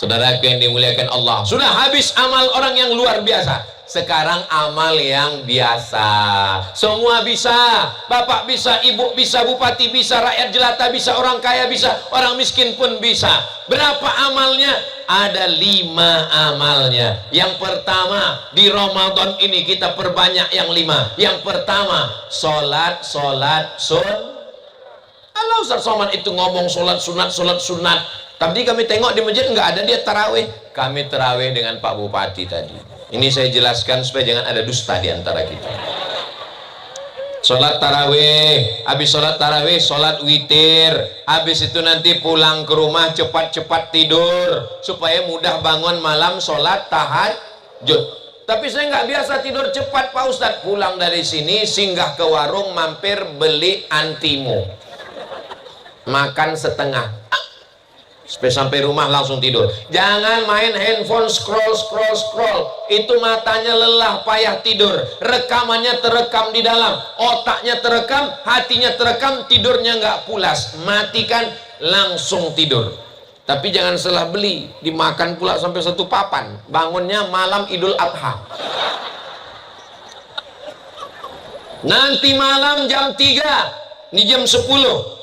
Saudara yang dimuliakan Allah, sudah habis amal orang yang luar biasa. Sekarang amal yang biasa. Semua bisa. Bapak bisa, ibu bisa, bupati bisa, rakyat jelata bisa, orang kaya bisa, orang miskin pun bisa. Berapa amalnya? Ada 5 amalnya. Yang pertama, di Ramadan ini kita perbanyak yang 5. Yang pertama, sholat sun. Kalau Ustaz Somad itu ngomong sholat sunat, tapi kami tengok di masjid nggak ada dia tarawih. Kami tarawih dengan Pak Bupati tadi. Ini saya jelaskan supaya jangan ada dusta di antara kita. Sholat tarawih, habis sholat tarawih, sholat witir. Habis itu nanti pulang ke rumah cepat-cepat tidur supaya mudah bangun malam sholat tahajud. Tapi saya nggak biasa tidur cepat Pak Ustadz. Pulang dari sini singgah ke warung, mampir beli antimo, makan setengah, sampai rumah langsung tidur. Jangan main handphone scroll. Itu matanya lelah, payah tidur. Rekamannya terekam di dalam, otaknya terekam, hatinya terekam, tidurnya nggak pulas. Matikan, langsung tidur. Tapi jangan salah beli, dimakan pula sampai 1 papan. Bangunnya malam Idul Adha. Nanti malam jam 3, ini jam 10.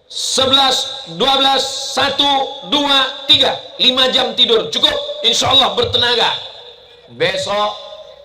11, 12, 1, 2, 3, 5 jam tidur cukup, insya Allah bertenaga. Besok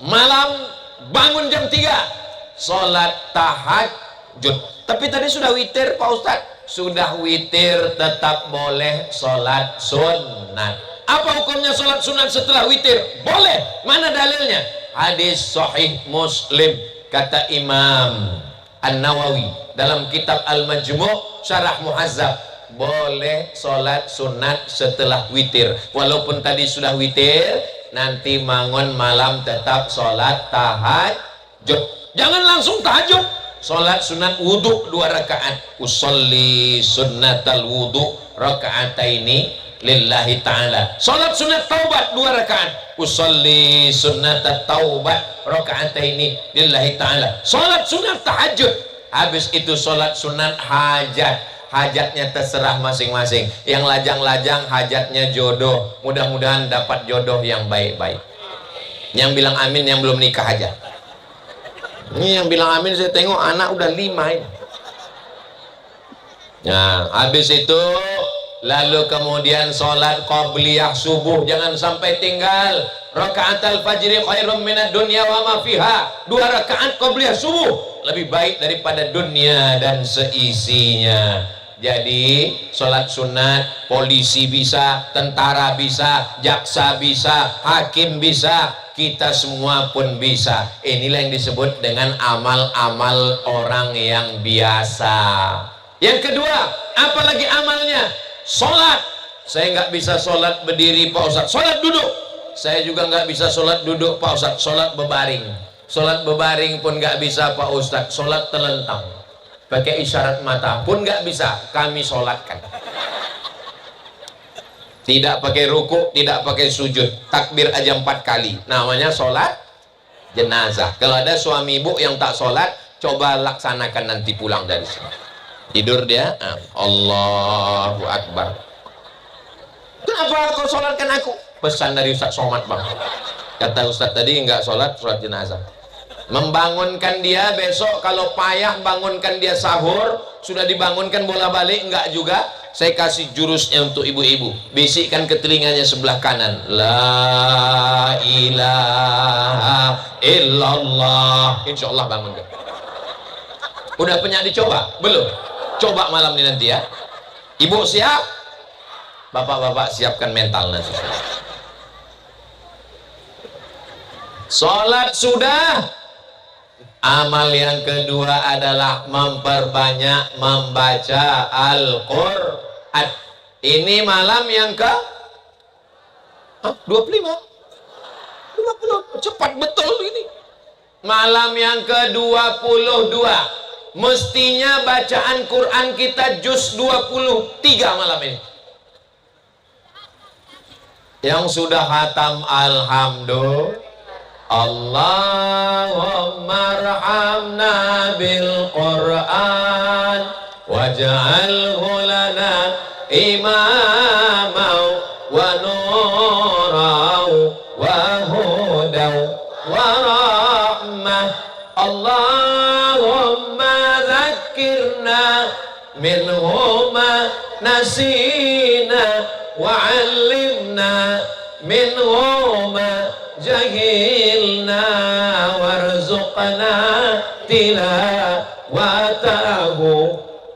malam bangun jam 3 sholat tahajud. Tapi tadi sudah witir Pak Ustadz. Sudah witir tetap boleh sholat sunat. Apa hukumnya sholat sunat setelah witir? Boleh. Mana dalilnya? Hadis sahih Muslim, kata Imam An-Nawawi dalam kitab Al-Majmu' Syarah Muhazzab, boleh sholat sunat setelah witir. Walaupun tadi sudah witir, nanti bangun malam tetap sholat tahajud. Jangan langsung tahajud. Sholat sunat wudhu 2 rakaat. Usolli sunnatal wudhu raka'ataini lillahi ta'ala. Sholat sunat taubat 2 rakaat. Usolli sunnatat taubat raka'ataini lillahi ta'ala. Sholat sunat tahajud. Habis itu sholat sunat hajat. Hajatnya terserah masing-masing. Yang lajang-lajang hajatnya jodoh. Mudah-mudahan dapat jodoh yang baik-baik. Yang bilang amin yang belum nikah aja. Ini yang bilang amin saya tengok anak udah 5 ini. Nah, habis itu lalu kemudian sholat qabliyah subuh, jangan sampai tinggal. Rakaat al-fajri khairum minad dunya wa ma fiha. 2 rakaat qabliyah subuh lebih baik daripada dunia dan seisinya. Jadi sholat sunat, polisi bisa, tentara bisa, jaksa bisa, hakim bisa, kita semua pun bisa. Inilah yang disebut dengan amal-amal orang yang biasa. Yang kedua, apalagi amalnya? Sholat. Saya nggak bisa sholat berdiri Pak Ustadz. Sholat duduk. Saya juga nggak bisa sholat duduk Pak Ustadz. Sholat bebaring. Sholat bebaring pun nggak bisa Pak Ustadz. Sholat telentang. Pakai isyarat mata pun nggak bisa kami sholatkan. Tidak pakai ruku, tidak pakai sujud, takbir aja 4 kali. Namanya sholat jenazah. Kalau ada suami ibu yang tak sholat, coba laksanakan nanti pulang dari sini. Tidur dia, Allahu Akbar. Kenapa kau sholatkan aku? Pesan dari Ustaz Somad bang. Kata Ustaz tadi nggak sholat jenazah. Membangunkan dia besok kalau payah, bangunkan dia sahur, sudah dibangunkan bola balik enggak juga. Saya kasih jurusnya untuk ibu-ibu, bisikkan ke telinganya sebelah kanan, la ilaha illallah, insya Allah bangun. Udah pernah dicoba? Belum? Coba malam ini nanti ya. Ibu siap? Bapak-bapak siapkan mental nanti. Sholat sudah. Amal yang kedua adalah memperbanyak membaca Al-Quran. Ini malam yang ke 25 20, cepat betul ini. Malam yang ke-22. Mestinya bacaan Quran kita juz 23 malam ini. Yang sudah khatam alhamdulillah. Allahumma arhamna bil Quran waj'alhu lana imamau wa nurau wa hudau wa rahmah. Allahumma zakkirna minhuma nasina wa 'allimna minhuma jahilna warzuqna tilawatahu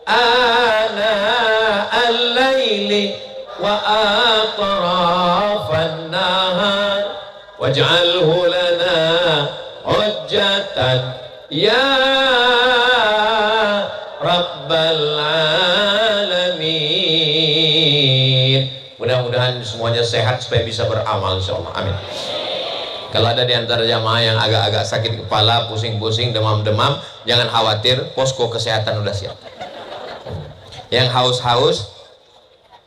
ana al-laili wa atrafan nahar waj'alhu lana hujjatan ya rabbal alamin. Mudah-mudahan semuanya sehat supaya bisa beramal insyaallah. Amin. Kalau ada di antara jamaah yang agak-agak sakit kepala, pusing-pusing, demam-demam, jangan khawatir, posko kesehatan sudah siap. Yang haus-haus,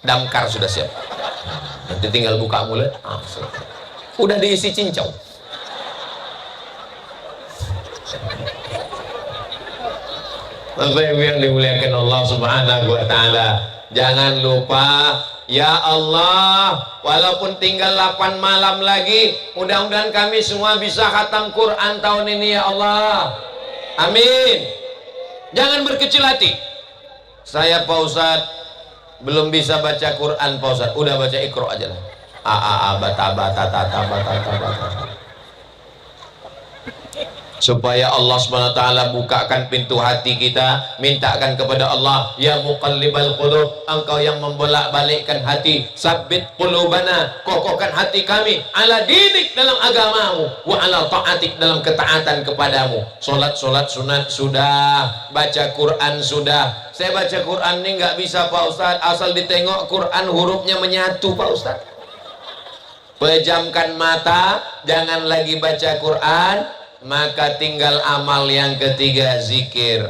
damkar sudah siap. Nanti tinggal buka mulut, udah diisi cincau. Bapak Ibu yang dimuliakan Allah Subhanahu wa Ta'ala, jangan lupa. Ya Allah, walaupun tinggal 8 malam lagi, mudah-mudahan kami semua bisa khatam Quran tahun ini ya Allah. Amin. Jangan berkecil hati. Saya Pak Ustadz belum bisa baca Quran Pak Ustadz. Udah baca Iqra aja lah. Bata bata tata bata bata. supaya Allah SWT bukakan pintu hati kita. Mintakan kepada Allah, ya muqallibal qulub, engkau yang membolak-balikkan hati, sabbit qulubana, kokohkan hati kami ala dinik, dalam agamamu, wa ala ta'atik, dalam ketaatan kepadamu. Solat sunat sudah, baca Quran sudah. Saya baca Quran ini nggak bisa Pak Ustadz, asal ditengok Quran hurufnya menyatu Pak Ustadz. Pejamkan mata, jangan lagi baca Quran, maka tinggal amal yang ketiga, zikir.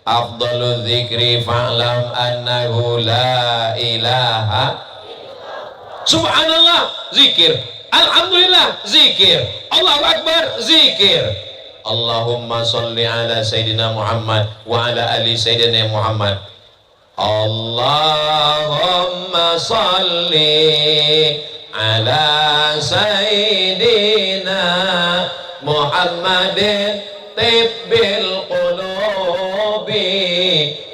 Afdhalu dzikri fa'lam annahu la ilaha subhanallah, zikir. Alhamdulillah, zikir. Allahu akbar, zikir. Allahumma salli ala Sayyidina Muhammad wa ala ali Sayyidina Muhammad. Allahumma salli ala Sayyidina Muhammadin tibbil qulubi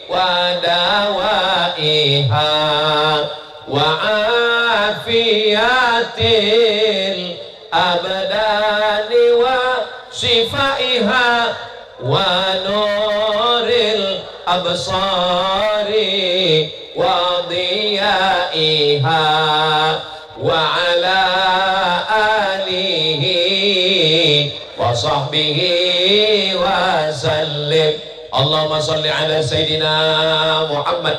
wa dawaiha wa afiyatil abdani wa shifaiha wa nuril absari wa diyaiha wa ala alihi wa sahbihi wa sallim. Allahumma salli ala Sayyidina Muhammad.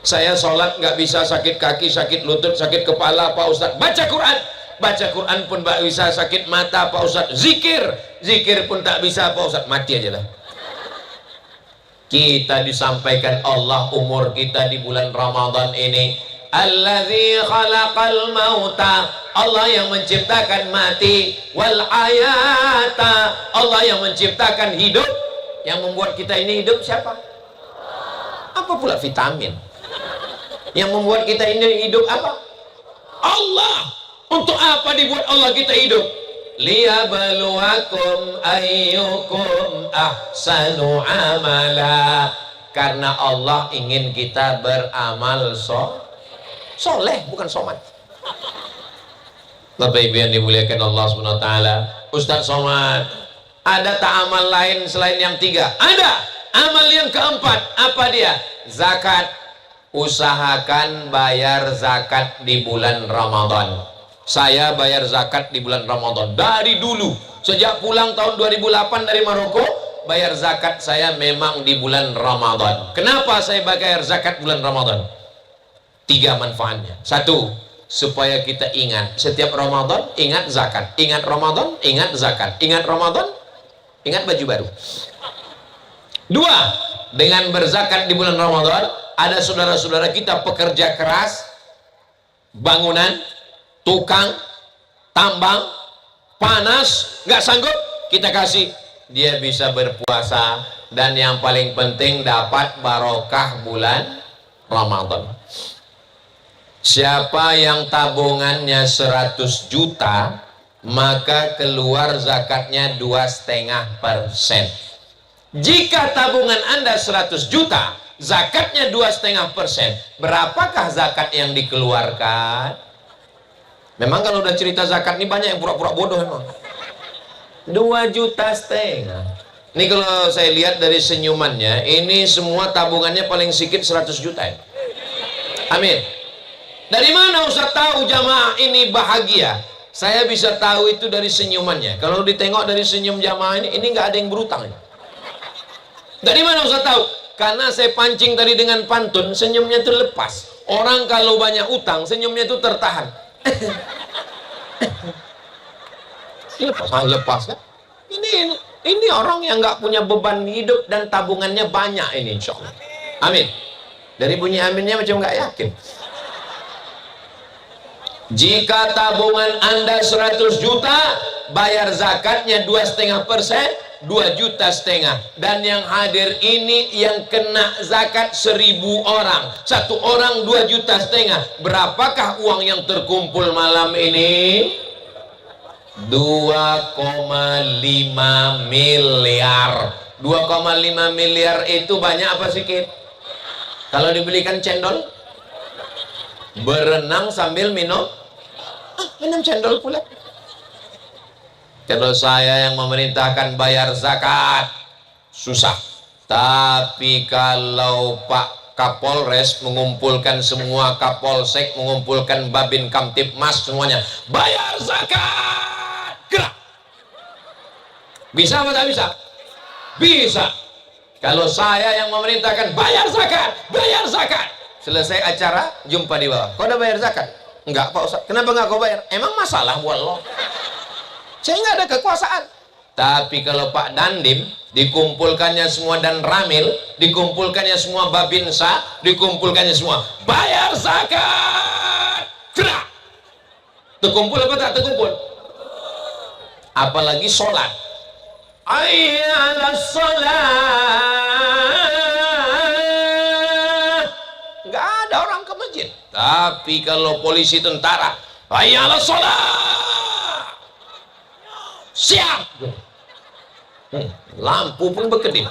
Saya sholat nggak bisa, sakit kaki, sakit lutut, sakit kepala Pak Ustadz. Baca Quran, baca Quran pun nggak bisa, sakit mata Pak Ustadz. Zikir, zikir pun tak bisa Pak Ustadz. Mati aja lah. Kita disampaikan Allah umur kita di bulan Ramadan ini, alladzi khalaqal mauta, Allah yang menciptakan mati, wal hayata, Allah yang menciptakan hidup. Yang membuat kita ini hidup siapa? Apa pula vitamin? Yang membuat kita ini hidup apa? Allah. Untuk apa dibuat Allah kita hidup? Liyabluwakum ayyukum ahsanu amala. Karena Allah ingin kita beramal soleh, bukan somat. Bapak Ibu yang dimuliakan Allah SWT, Ustadz Somad, ada tak amal lain selain yang tiga? Ada. Amal yang keempat, apa dia? Zakat. Usahakan bayar zakat di bulan Ramadan. Saya bayar zakat di bulan Ramadan dari dulu, sejak pulang tahun 2008 dari Maroko. Bayar zakat saya memang di bulan Ramadan. Kenapa saya bayar zakat bulan Ramadan? Tiga manfaatnya. Satu, supaya kita ingat setiap Ramadan, ingat zakat. Ingat Ramadan, ingat zakat. Ingat Ramadan, ingat baju baru. Dua, dengan berzakat di bulan Ramadan, ada saudara-saudara kita pekerja keras, bangunan, tukang, tambang, panas, nggak sanggup, kita kasih, dia bisa berpuasa, dan yang paling penting dapat barokah bulan Ramadan. Siapa yang tabungannya 100 juta, maka keluar zakatnya 2,5%. Jika tabungan Anda 100 juta, zakatnya 2,5%, berapakah zakat yang dikeluarkan? Memang kalau udah cerita zakat ini banyak yang pura-pura bodoh memang. 2,5 juta. Ini kalau saya lihat dari senyumannya, ini semua tabungannya paling sedikit 100 juta ya? Amin. Dari mana Ustaz tahu jamaah ini bahagia? Saya bisa tahu itu dari senyumannya. Kalau ditengok dari senyum jamaah ini nggak ada yang berutang. Dari mana Ustaz tahu? Karena saya pancing tadi dengan pantun, senyumnya itu lepas. Orang kalau banyak utang, senyumnya itu tertahan. Lepas kan? Ini orang yang nggak punya beban hidup dan tabungannya banyak ini, insya Allah. Amin. Dari bunyi aminnya macam nggak yakin. Jika tabungan Anda 100 juta, bayar zakatnya 2,5%, 2,5 juta. Dan yang hadir ini yang kena zakat 1.000 orang. Satu orang 2,5 juta. Berapakah uang yang terkumpul malam ini? 2,5 miliar. 2,5 miliar itu banyak apa sedikit? Kalau dibelikan cendol, berenang sambil minum cendol pula. Kalau saya yang memerintahkan bayar zakat, susah. Tapi kalau Pak Kapolres mengumpulkan semua Kapolsek, mengumpulkan Babin Kamtipmas semuanya, bayar zakat, gerak. Bisa atau tak bisa? Bisa. Kalau saya yang memerintahkan bayar zakat, selesai acara jumpa di bawah. Kau udah bayar zakat? Enggak Pak Ustaz. Kenapa enggak kau bayar? Emang masalah buat lo? Saya nggak ada kekuasaan. Tapi kalau Pak Dandim, dikumpulkannya semua dan Ramil, dikumpulkannya semua Babinsa, dikumpulkannya semua, bayar zakat, gerak. Terkumpul apa tak terkumpul? Apalagi sholat. Ayyalah sholat. Nggak ada orang ke masjid. Tapi kalau polisi tentara, ayyalah sholat, siap. Lampu pun berkedip.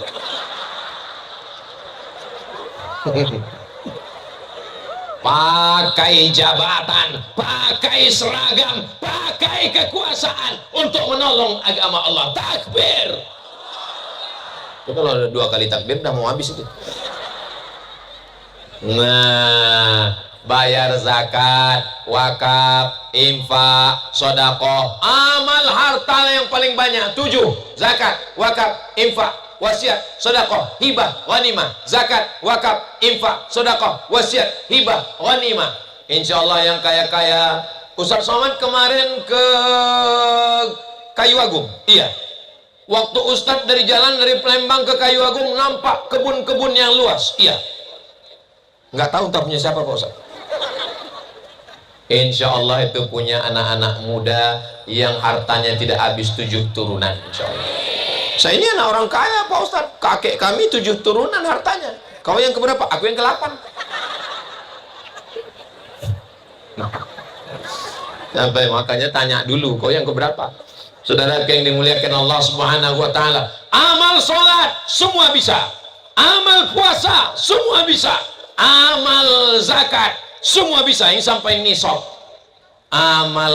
Pakai jabatan, pakai seragam, pakai kekuasaan untuk menolong agama Allah. Takbir. Itu kalau ada 2 kali takbir udah mau habis itu. Nah, bayar zakat, wakaf, infak, sodakoh, amal harta yang paling banyak 7: zakat, wakaf, infak, wasiat, sodakoh, hibah, ghanimah. Zakat, wakaf, infak, sodakoh, wasiat, hibah, ghanimah. Insya Allah yang kaya-kaya. Ustaz Somad kemarin ke Kayu Agung, iya. Waktu Ustadz dari jalan dari Palembang ke Kayu Agung, nampak kebun-kebun yang luas, iya. Nggak tahu tak punya siapa Pak Ustadz. Insya Allah itu punya anak-anak muda yang hartanya tidak habis 7 turunan. Insya Allah. Saya ini anak orang kaya Pak Ustadz. Kakek kami 7 turunan hartanya. Kau yang keberapa? Aku yang ke-8. Nah. Sampai makanya tanya dulu, kau yang keberapa? Saudara yang dimuliakan Allah Subhanahu wa taala. Amal sholat semua bisa. Amal puasa semua bisa. Amal zakat semua bisa, yang sampai nisab. Amal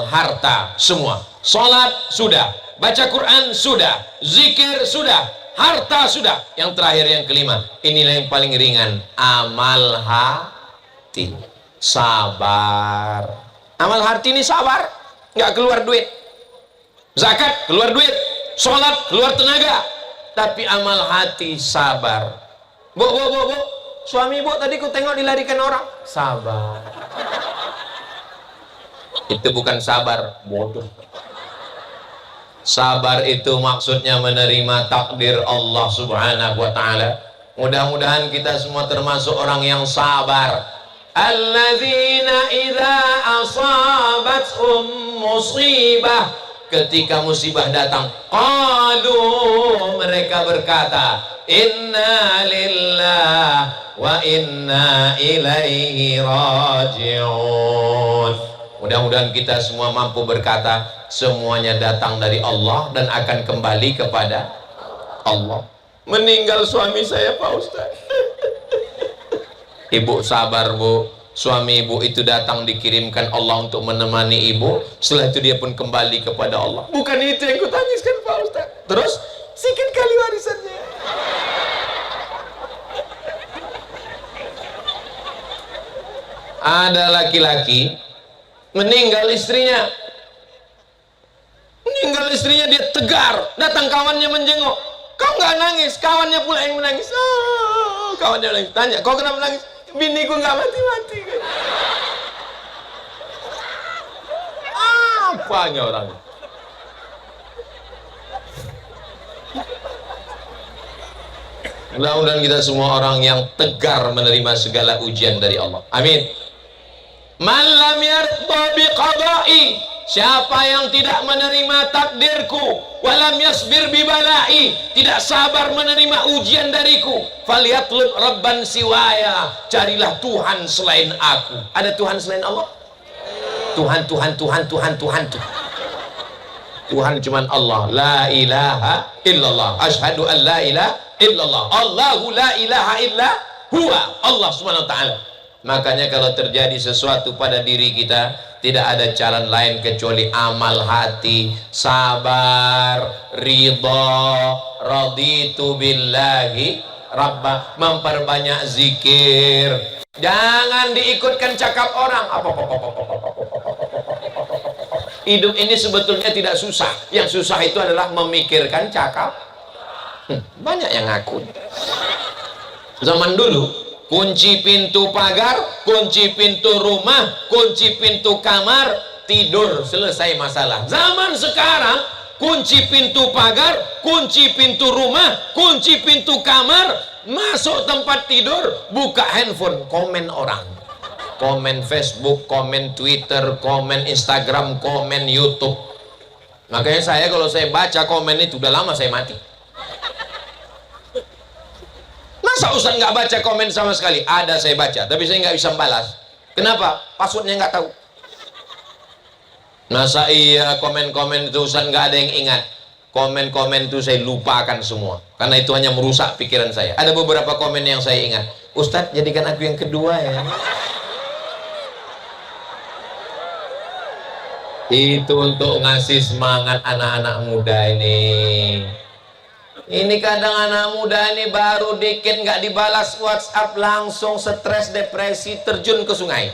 harta semua. Sholat sudah, baca Quran sudah, zikir sudah, harta sudah. Yang terakhir yang kelima, inilah yang paling ringan, amal hati, sabar. Amal hati ini sabar, nggak keluar duit. Zakat keluar duit, sholat keluar tenaga, tapi amal hati sabar. Bu, suami ibu tadi ku tengok dilarikan orang. Sabar. Itu bukan sabar, bodoh. Sabar itu maksudnya menerima takdir Allah Subhanahu wa taala. Mudah-mudahan kita semua termasuk orang yang sabar. Alladzina idza asabathum musibah, ketika musibah datang, qalu, mereka berkata, inna lillah wa inna ilaihi raji'un. Mudah-mudahan kita semua mampu berkata, semuanya datang dari Allah dan akan kembali kepada Allah. Meninggal suami saya Pak Ustaz. Ibu sabar Bu, suami ibu itu datang dikirimkan Allah untuk menemani ibu. Setelah itu dia pun kembali kepada Allah. Bukan itu yang kutangiskan Pak Ustaz. Terus sikit kali warisannya. Ada laki-laki meninggal istrinya, dia tegar, datang kawannya menjenguk. Kau nggak nangis, kawannya pula yang menangis. Oh, kawannya menangis. Tanya, kau kenapa menangis? Biniku nggak mati-mati. Apanya orang? Mudah-mudahan kita semua orang yang tegar menerima segala ujian dari Allah. Amin. Man lam yarda biqada'i, siapa yang tidak menerima takdirku, walam yasbir bibalai, tidak sabar menerima ujian dariku, falyatlub rabban siwaya, carilah Tuhan selain aku. Ada Tuhan selain Allah? Tuhan cuman Allah. La ilaha illallah, asyhadu an la ilaha illallah, Allahu la ilaha illa huwa, Allah subhanahu wa ta'ala. Makanya kalau terjadi sesuatu pada diri kita, tidak ada jalan lain kecuali amal hati, sabar, ridha, raditu billahi rabba, memperbanyak zikir. Jangan diikutkan cakap orang. Hidup ini sebetulnya tidak susah. Yang susah itu adalah memikirkan cakap. Banyak yang ngaku. Zaman dulu, kunci pintu pagar, kunci pintu rumah, kunci pintu kamar, tidur, selesai masalah. Zaman sekarang, kunci pintu pagar, kunci pintu rumah, kunci pintu kamar, masuk tempat tidur, buka handphone, komen orang, komen Facebook, komen Twitter, komen Instagram, komen YouTube. Makanya saya kalau saya baca komen itu udah lama saya mati. Masa Ustaz nggak baca komen sama sekali? Ada, saya baca, tapi saya nggak bisa balas. Kenapa? Passwordnya nggak tahu. Masa iya komen-komen itu Ustaz nggak ada yang ingat? Komen-komen itu saya lupakan semua, karena itu hanya merusak pikiran saya. Ada beberapa komen yang saya ingat. Ustaz, jadikan aku yang kedua ya. Itu untuk ngasih semangat anak-anak muda ini. Ini kadang anak muda ini baru dikit nggak dibalas WhatsApp, langsung stres, depresi, terjun ke sungai.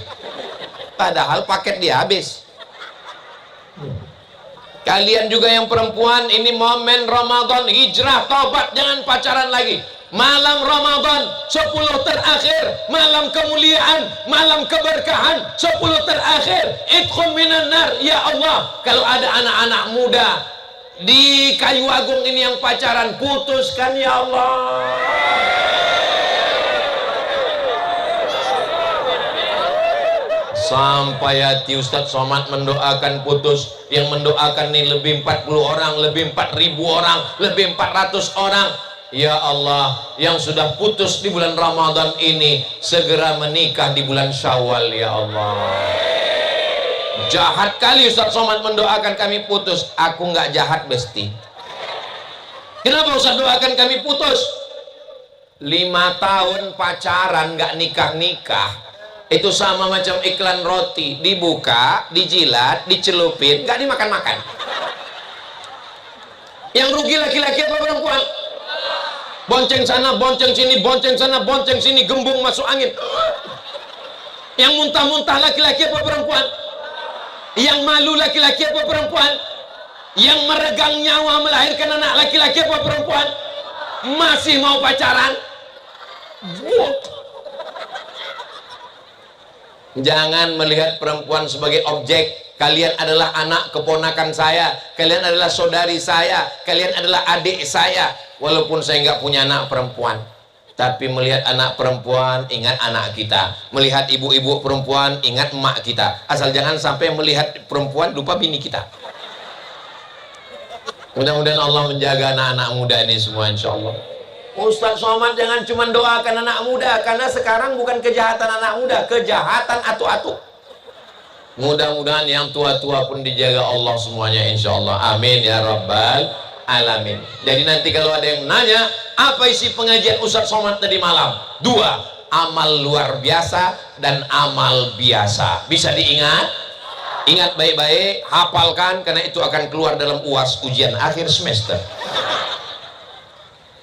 Padahal paket dia habis. Kalian juga yang perempuan, ini momen Ramadan, hijrah, tobat, jangan pacaran lagi. Malam Ramadan 10 terakhir, malam kemuliaan, malam keberkahan, 10 terakhir, idkhul minan nar. Ya Allah, kalau ada anak-anak muda di Kayu Agung ini yang pacaran, putuskan ya Allah. Sampai hati Ustadz Somad mendoakan putus. Yang mendoakan ini lebih 40 orang, lebih 4.000 orang, lebih 400 orang. Ya Allah, yang sudah putus di bulan Ramadan ini segera menikah di bulan Syawal ya Allah. Jahat kali Ustadz Somad mendoakan kami putus. Aku nggak jahat besti. Kenapa Ustadz doakan kami putus? 5 tahun pacaran nggak nikah-nikah, itu sama macam iklan roti, dibuka, dijilat, dicelupin, nggak dimakan-makan. Yang rugi laki-laki apa perempuan? Bonceng sana, bonceng sini, bonceng sana, bonceng sini, gembung masuk angin. Yang muntah-muntah laki-laki apa perempuan? Yang malu laki-laki apa perempuan? Yang meregang nyawa melahirkan anak laki-laki apa perempuan? Masih mau pacaran? Jangan melihat perempuan sebagai objek. Kalian adalah anak keponakan saya, kalian adalah saudari saya, kalian adalah adik saya. Walaupun saya nggak punya anak perempuan, tapi melihat anak perempuan ingat anak kita, melihat ibu-ibu perempuan ingat emak kita. Asal jangan sampai melihat perempuan lupa bini kita. Mudah-mudahan Allah menjaga anak-anak muda ini semua insya Allah. Ustadz Somad jangan cuma doakan anak muda, karena sekarang bukan kejahatan anak muda, kejahatan atu-atu. Mudah-mudahan yang tua-tua pun dijaga Allah semuanya insya Allah. Amin ya rabbal alamin. Jadi nanti kalau ada yang nanya apa isi pengajian Ustadz Somad tadi malam, 2, amal luar biasa dan amal biasa. Bisa diingat? Ingat baik-baik, hafalkan, karena itu akan keluar dalam UAS, ujian akhir semester.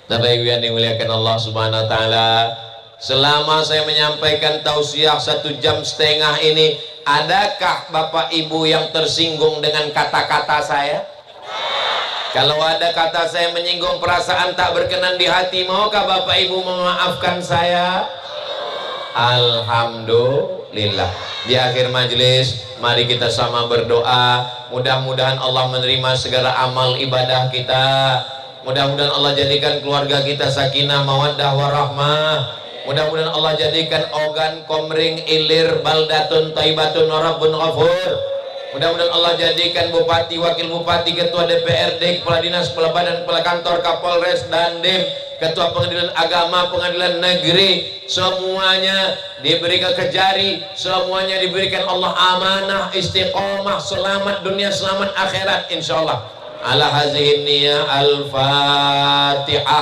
Bapak Ibu yang dimuliakan Allah Subhanahu wa taala, selama saya menyampaikan tausiah 1,5 jam ini, adakah Bapak Ibu yang tersinggung dengan kata-kata saya? Kalau ada kata saya menyinggung perasaan tak berkenan di hati, maukah Bapak Ibu memaafkan saya? Alhamdulillah. Di akhir majelis, mari kita sama berdoa. Mudah-mudahan Allah menerima segala amal ibadah kita. Mudah-mudahan Allah jadikan keluarga kita sakinah, mawaddah, warahmah. Mudah-mudahan Allah jadikan Ogan, Komering, Ilir, Baldatun, Thaibatun, Rabbun Ghafur. Mudah-mudahan Allah jadikan Bupati, Wakil Bupati, Ketua DPRD, Kepala Dinas, Kepala Badan, Kepala Kantor, Kapolres, Dandim, Ketua Pengadilan Agama, Pengadilan Negeri, semuanya diberi kejari, semuanya diberikan Allah amanah, istiqomah, selamat dunia, selamat akhirat insyaallah. Ala hazihi niyah, al-Fatihah.